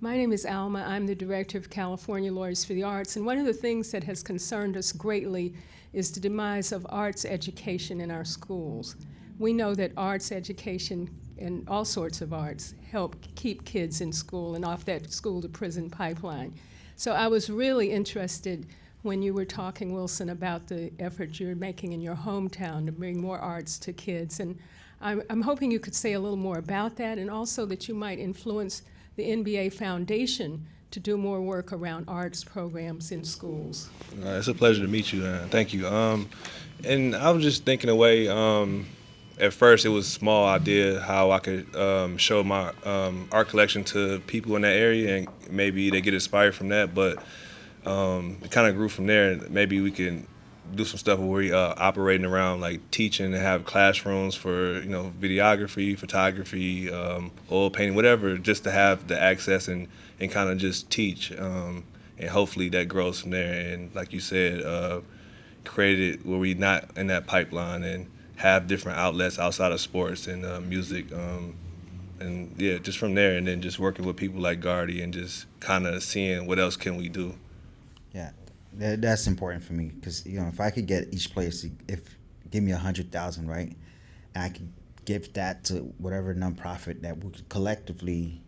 My name is Alma. I'm the director of California Lawyers for the Arts, and one of the things that has concerned us greatly is the demise of arts education in our schools. We know that arts education and all sorts of arts help keep kids in school and off that school-to-prison pipeline. So I was really interested when you were talking, Wilson, about the effort you're making in your hometown to bring more arts to kids. And I'm hoping you could say a little more about that, and also that you might influence the NBA Foundation to do more work around arts programs in schools. It's a pleasure to meet you. Thank you. And I was just thinking away. At first, it was a small idea how I could show my art collection to people in that area, and maybe they get inspired from that. But it kind of grew from there. Maybe we can do some stuff where we operating around like teaching and have classrooms for videography, photography, oil painting, whatever, just to have the access and kind of just teach, and hopefully that grows from there. And like you said, create it where we not in that pipeline and have different outlets outside of sports and music, and yeah, just from there, and then just working with people like Gardy and just kind of seeing what else can we do. Yeah. That's important for me, because if I could get each place to give me 100,000, right, and I could give that to whatever nonprofit that we could collectively,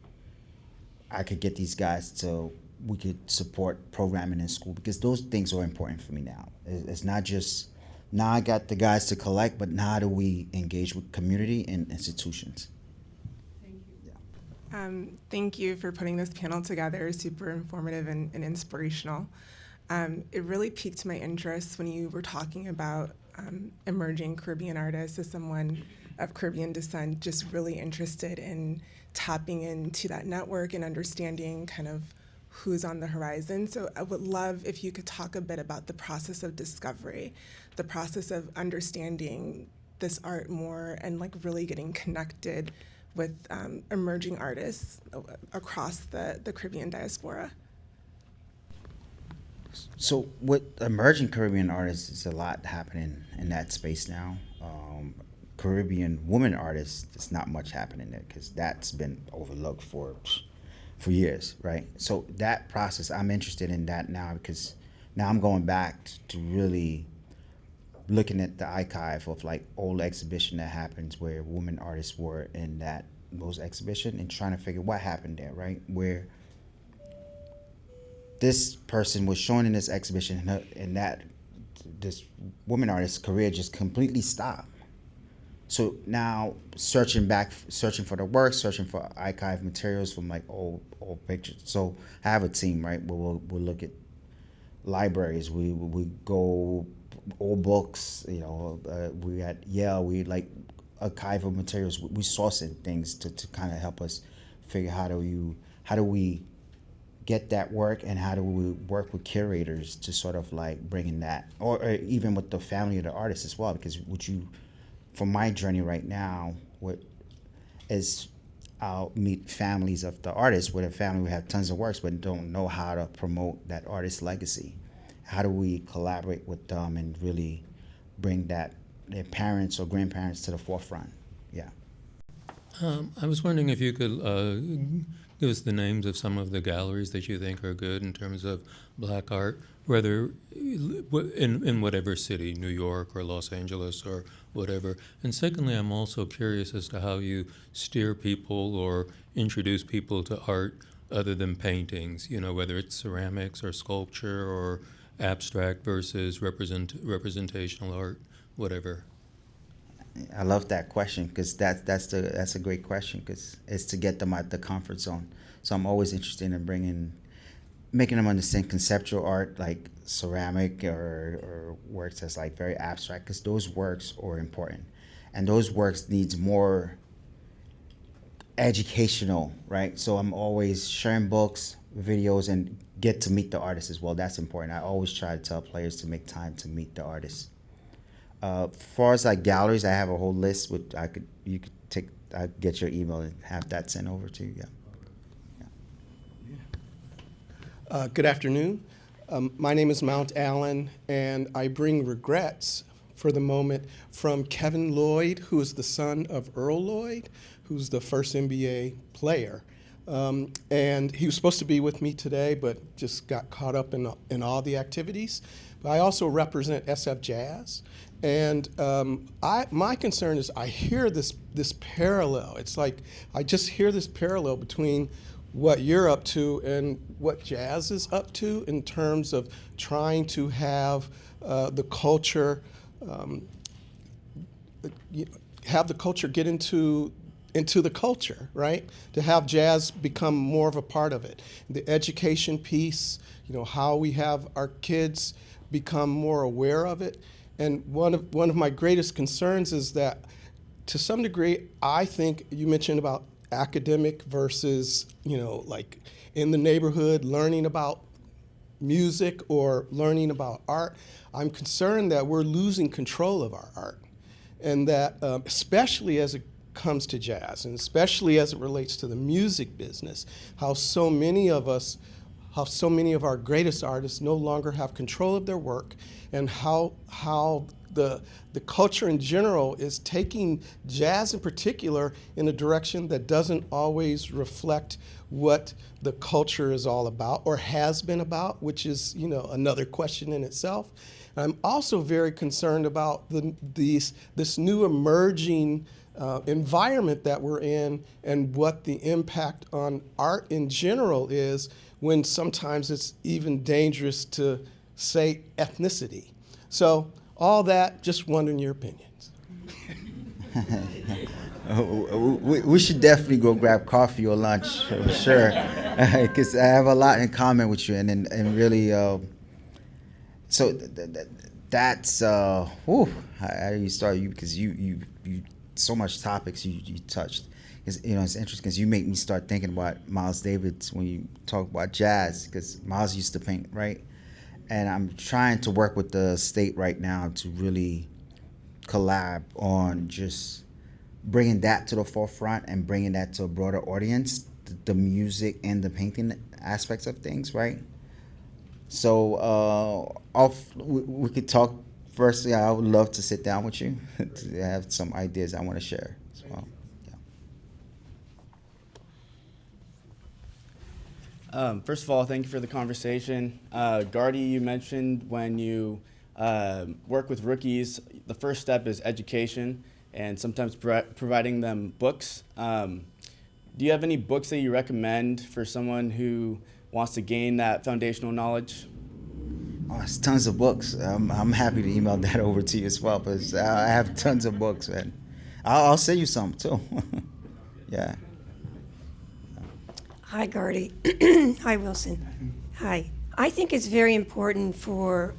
I could get these guys to, we could support programming in school, because those things are important for me now. It's not just now I got the guys to collect, but now how do we engage with community and institutions? Thank you for putting this panel together. Super informative and inspirational. It really piqued my interest when you were talking about emerging Caribbean artists as someone of Caribbean descent, just really interested in tapping into that network and understanding kind of who's on the horizon. So I would love if you could talk a bit about the process of discovery, the process of understanding this art more and like really getting connected with emerging artists across the Caribbean diaspora. So with emerging Caribbean artists, there's a lot happening in that space now. Caribbean women artists, there's not much happening there because that's been overlooked for years, right? So that process, I'm interested in that now because now I'm going back to really looking at the archive of like old exhibition that happens where women artists were in those exhibition and trying to figure what happened there, right? Where this person was shown in this exhibition and that this woman artist's career just completely stopped. So now searching for the work, searching for archive materials from like old pictures. So I have a team, right, where we'll look at libraries. We go old books, we at Yale, we like archival materials. We sourcing things to kind of help us figure how do we get that work and how do we work with curators to sort of like bring in that, or even with the family of the artist as well, because for my journey right now, I'll meet families of the artists where the family will have tons of works but don't know how to promote that artist's legacy. How do we collaborate with them and really bring their parents or grandparents to the forefront? Yeah. I was wondering if you could give us the names of some of the galleries that you think are good in terms of black art, whether in whatever city, New York or Los Angeles or whatever. And secondly, I'm also curious as to how you steer people or introduce people to art other than paintings, whether it's ceramics or sculpture or abstract versus representational art, whatever. I love that question because that's a great question because it's to get them out the comfort zone. So I'm always interested in making them understand conceptual art like ceramic or works that's like very abstract, because those works are important and those works needs more educational, right? So I'm always sharing books, videos, and get to meet the artists as well. That's important. I always try to tell players to make time to meet the artists. As far as like galleries, I have a whole list. I'd get your email and have that sent over to you. Yeah. Good afternoon. My name is Mount Allen, and I bring regrets for the moment from Kevin Lloyd, who is the son of Earl Lloyd, who's the first NBA player. And he was supposed to be with me today, but just got caught up in all the activities. But I also represent SF Jazz. And my concern is I hear this parallel. It's like I just hear this parallel between what you're up to and what jazz is up to in terms of trying to have the culture, get into the culture, right? To have jazz become more of a part of it. The education piece, how we have our kids become more aware of it. And one of my greatest concerns is that, to some degree, I think you mentioned about academic versus, like in the neighborhood, learning about music or learning about art. I'm concerned that we're losing control of our art, and that especially as it comes to jazz, and especially as it relates to the music business, how so many of our greatest artists no longer have control of their work, and how the culture in general is taking jazz in particular in a direction that doesn't always reflect what the culture is all about or has been about, which is another question in itself. I'm also very concerned about this new emerging environment that we're in and what the impact on art in general is, when sometimes it's even dangerous to say ethnicity. So all that, just wondering your opinions. We should definitely go grab coffee or lunch for sure, because I have a lot in common with you, and really, so that's how do you start? Because you so much topics you touched. It's, you know, it's interesting because you make me start thinking about Miles Davis when you talk about jazz, because Miles used to paint, right? And I'm trying to work with the state right now to really collab on just bringing that to the forefront and bringing that to a broader audience, the music and the painting aspects of things, right? So we could talk. Firstly, I would love to sit down with you to have some ideas I want to share as well. First of all, thank you for the conversation. Gardy, you mentioned when you work with rookies, the first step is education and sometimes providing them books. Do you have any books that you recommend for someone who wants to gain that foundational knowledge? Oh, it's tons of books. I'm happy to email that over to you as well, but I have tons of books, man. I'll send you some too. Yeah. Hi, Gardy. Hi, Wilson. Hi. I think it's very important for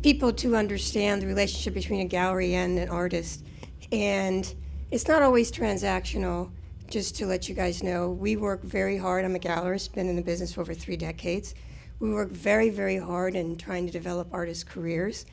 people to understand the relationship between a gallery and an artist. And it's not always transactional, just to let you guys know. We work very hard. I'm a gallerist, been in the business for over 3 decades. We work very, very hard in trying to develop artists' careers.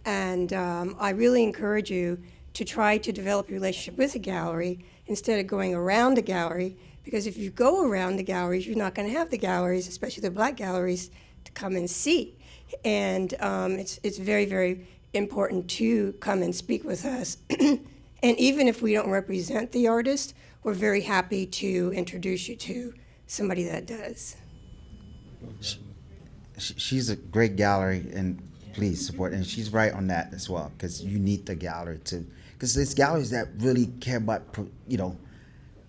And I really encourage you to try to develop a relationship with a gallery instead of going around a gallery, because if you go around the galleries, you're not going to have the galleries, especially the black galleries, to come and see. And it's very, very important to come and speak with us. And even if we don't represent the artist, we're very happy to introduce you to somebody that does. She's a great gallery, and please support. And she's right on that as well, because you need the gallery to, because there's galleries that really care about, you know,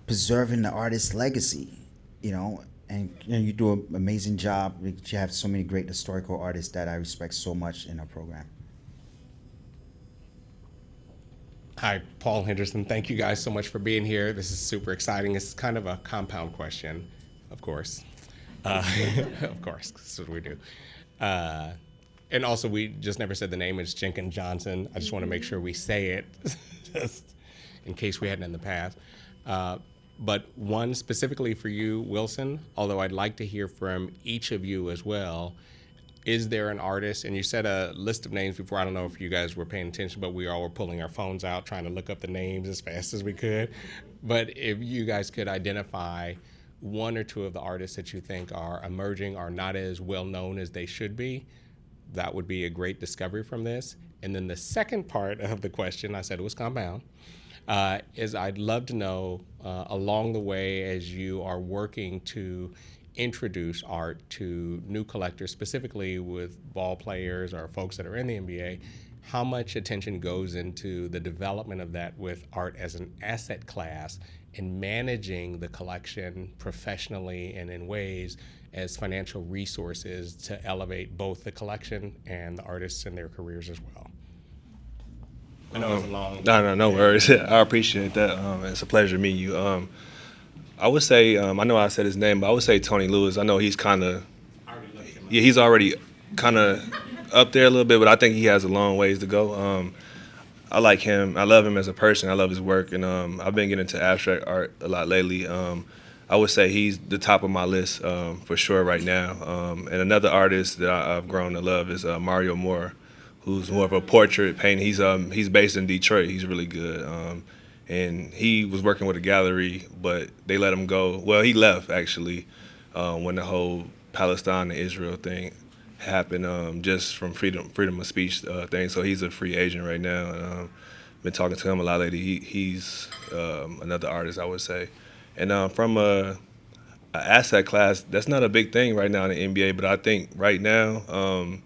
preserving the artist's legacy, you know, and you do an amazing job. You have so many great historical artists that I respect so much in our program. Hi, Paul Henderson. Thank you guys so much for being here. This is super exciting. It's kind of a compound question, of course. Of course, this is what we do. And also, we just never said the name. It's Jenkins Johnson. I just want to make sure we say it, just in case we hadn't in the past. But one specifically for you, Wilson, although I'd like to hear from each of you as well. Is there an artist, and you said a list of names before, I don't know if you guys were paying attention, but we all were pulling our phones out trying to look up the names as fast as we could. But if you guys could identify one or two of the artists that you think are emerging or not as well known as they should be, that would be a great discovery from this. And then the second part of the question, I said it was compound, is I'd love to know along the way as you are working to introduce art to new collectors, specifically with ball players or folks that are in the NBA, how much attention goes into the development of that with art as an asset class and managing the collection professionally and in ways as financial resources to elevate both the collection and the artists in their careers as well. I know it's a long... No worries. I appreciate that. It's a pleasure to meet you. I would say, I know I said his name, but I would say Tony Lewis. I know he's kind of, he's already kind of up there a little bit, but I think he has a long ways to go. I like him. I love him as a person. I love his work, and I've been getting into abstract art a lot lately. I would say he's the top of my list for sure right now. And another artist that I've grown to love is Mario Moore, who's more of a portrait painter. He's based in Detroit. He's really good. And he was working with a gallery, but they let him go. Well, he left, actually, when the whole Palestine and Israel thing happened, just from freedom of speech thing. So he's a free agent right now. And been talking to him a lot lately. He's another artist, I would say. And from a asset class, that's not a big thing right now in the NBA, but I think right now,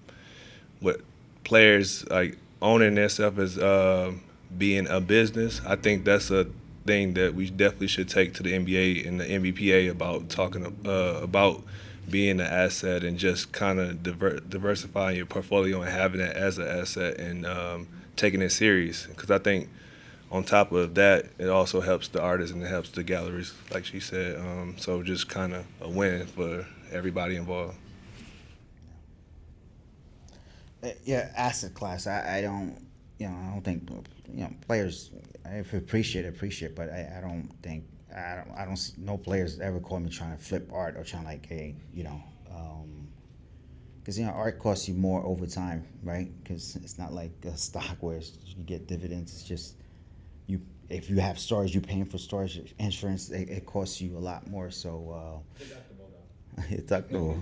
with players like owning themselves as being a business, I think that's a thing that we definitely should take to the NBA and the NBPA about talking about being an asset and just kind of diversifying your portfolio and having it as an asset and taking it serious. Because I think on top of that, it also helps the artists and it helps the galleries, like she said. So just kind of a win for everybody involved. Yeah, asset class. I don't, I don't think, players, if appreciate, but I don't think, I don't see no players ever call me trying to flip art or trying like, hey, because art costs you more over time, right? Because it's not like a stock where you get dividends. It's just if you have storage, you're paying for storage, insurance. It costs you a lot more. So deductible,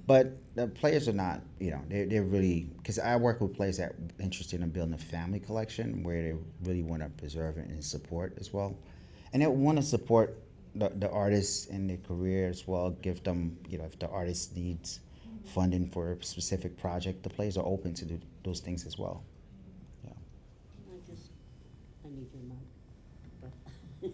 but the players are not. They're really, because I work with players that are interested in building a family collection where they really want to preserve it and support as well, and they want to support the artists in their career as well. Give them, if the artist needs funding for a specific project, the players are open to do those things as well. Yeah. I need your mic.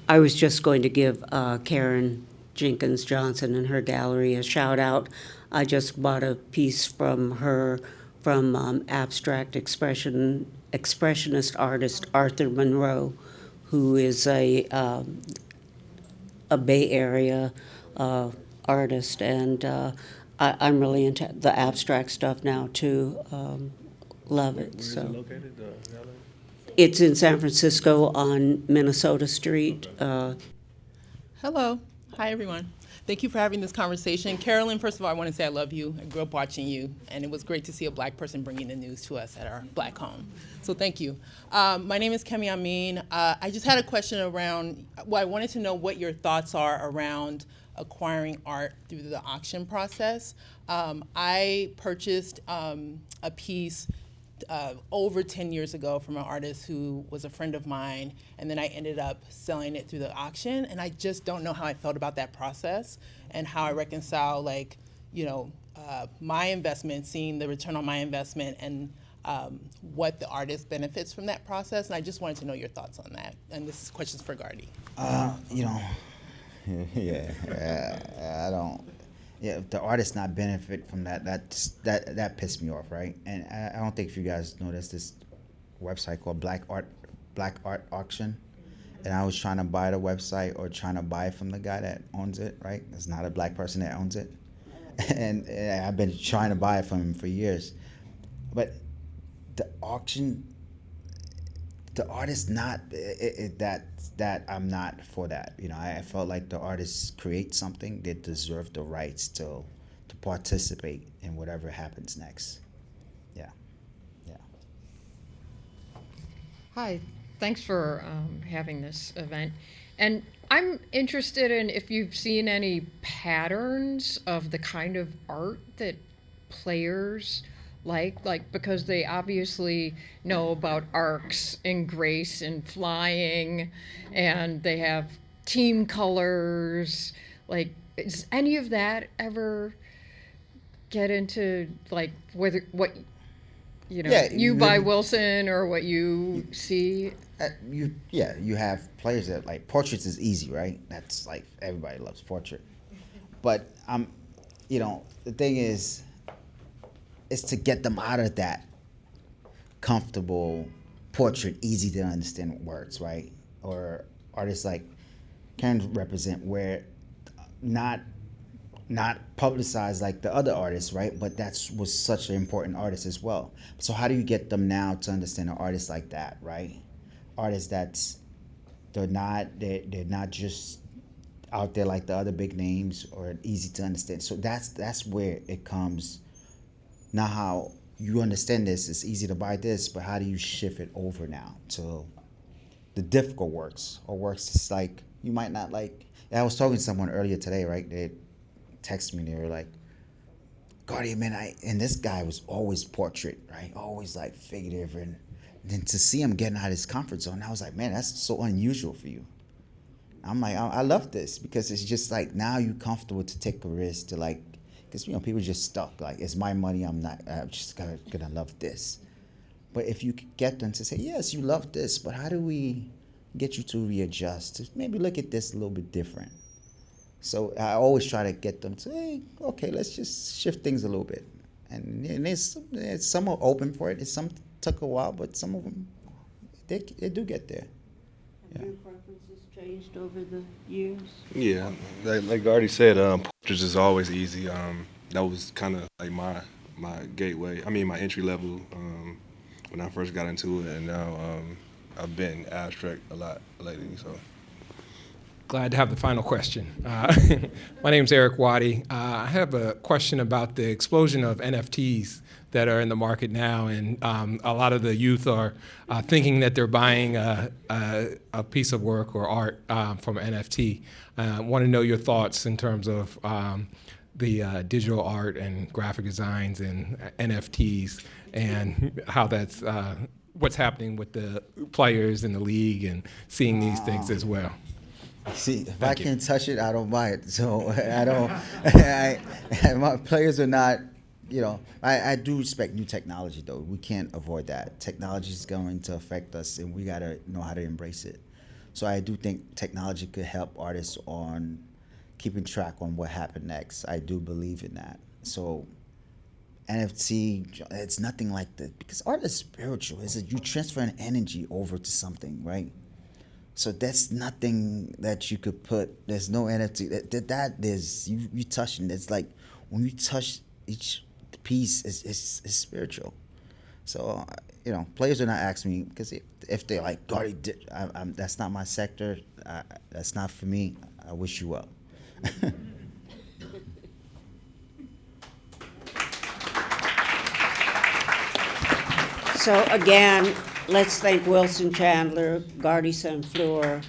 I was just going to give Karen Jenkins Johnson and her gallery a shout out. I just bought a piece from her from abstract expressionist artist Arthur Monroe, who is a Bay Area artist, and I'm really into the abstract stuff now too. Love it. Where is so it located, the gallery? it's in San Francisco on Minnesota Street. Hello. Hi, everyone. Thank you for having this conversation. Carolyn, first of all, I want to say I love you. I grew up watching you, and it was great to see a Black person bringing the news to us at our Black home. So thank you. My name is Kemi Amin. I just had a question around, I wanted to know what your thoughts are around acquiring art through the auction process. I purchased a piece over 10 years ago from an artist who was a friend of mine, and then I ended up selling it through the auction, and I just don't know how I felt about that process and how I reconcile, my investment, seeing the return on my investment, and what the artist benefits from that process. And I just wanted to know your thoughts on that. And this question's for Gardy. I don't. Yeah, if the artist not benefit from that pissed me off, right? And I don't think if you guys know this website called Black Art Auction, and I was trying to buy the website or trying to buy from the guy that owns it, right? It's not a Black person that owns it, and I've been trying to buy it from him for years, but the auction, the artist not that I'm not for that. I felt like the artists create something, they deserve the rights to participate in whatever happens next. Yeah. Hi, thanks for having this event. And I'm interested in if you've seen any patterns of the kind of art that players like because they obviously know about arcs and grace and flying, and they have team colors. Does any of that ever get into whether what you buy Wilson or what you see? You have players that portraits is easy, right? That's everybody loves portrait, but the thing is to get them out of that comfortable portrait, easy to understand words, right? Or artists like can represent where not publicized like the other artists, right? But was such an important artist as well. So how do you get them now to understand an artist like that, right? Artists they're not just out there like the other big names or easy to understand. So that's where it comes. Now, how you understand this, it's easy to buy this, but how do you shift it over now to the difficult works or works it's you might not like? I was talking to someone earlier today, right? They texted me, they were like, Gardy, man, and this guy was always portrait, right? Always figurative, and then to see him getting out of his comfort zone, I was like, man, that's so unusual for you. I'm like, I love this because it's just now you're comfortable to take a risk to because people just stuck. It's my money. I'm just gonna love this. But if you could get them to say, yes, you love this, but how do we get you to readjust? To maybe look at this a little bit different. So I always try to get them to, hey, okay, let's just shift things a little bit. And some are open for it. Some took a while, but some of them they do get there. Have your preferences changed over the years? Yeah, like Gardy said, portraits is always easy. That was kind of my my gateway. I mean, my entry level when I first got into it, and now I've been abstract a lot lately. So. Glad to have the final question. My name's Eric Waddy. I have a question about the explosion of NFTs that are in the market now, and a lot of the youth are thinking that they're buying a piece of work or art from an NFT. I want to know your thoughts in terms of the digital art and graphic designs and NFTs, and how that's what's happening with the players in the league and seeing these things as well. See, if I can't touch it, I don't buy it. So I don't. My players are not. You know, I do respect new technology, though. We can't avoid that. Technology is going to affect us, and we gotta know how to embrace it. So I do think technology could help artists on keeping track on what happened next. I do believe in that. So NFT, it's nothing like that, because art is spiritual. It's you transfer an energy over to something, right? So that's nothing that you could put. There's no NFT. That is you touching. It's like when you touch each piece, it's spiritual. So you know, players are not asking me, because if they're like, Gardy, that's not my sector. That's not for me. I wish you well. So again, let's thank Wilson Chandler, Gardy Fleur,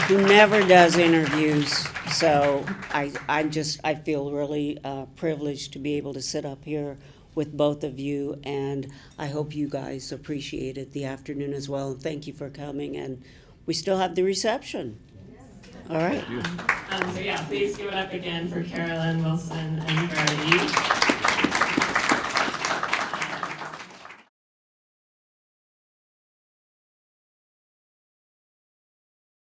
who never does interviews. So I feel really privileged to be able to sit up here with both of you, and I hope you guys appreciated the afternoon as well. And thank you for coming. And we still have the reception. All right. So yeah, please give it up again for Carolyn, Wilson, and Gardy.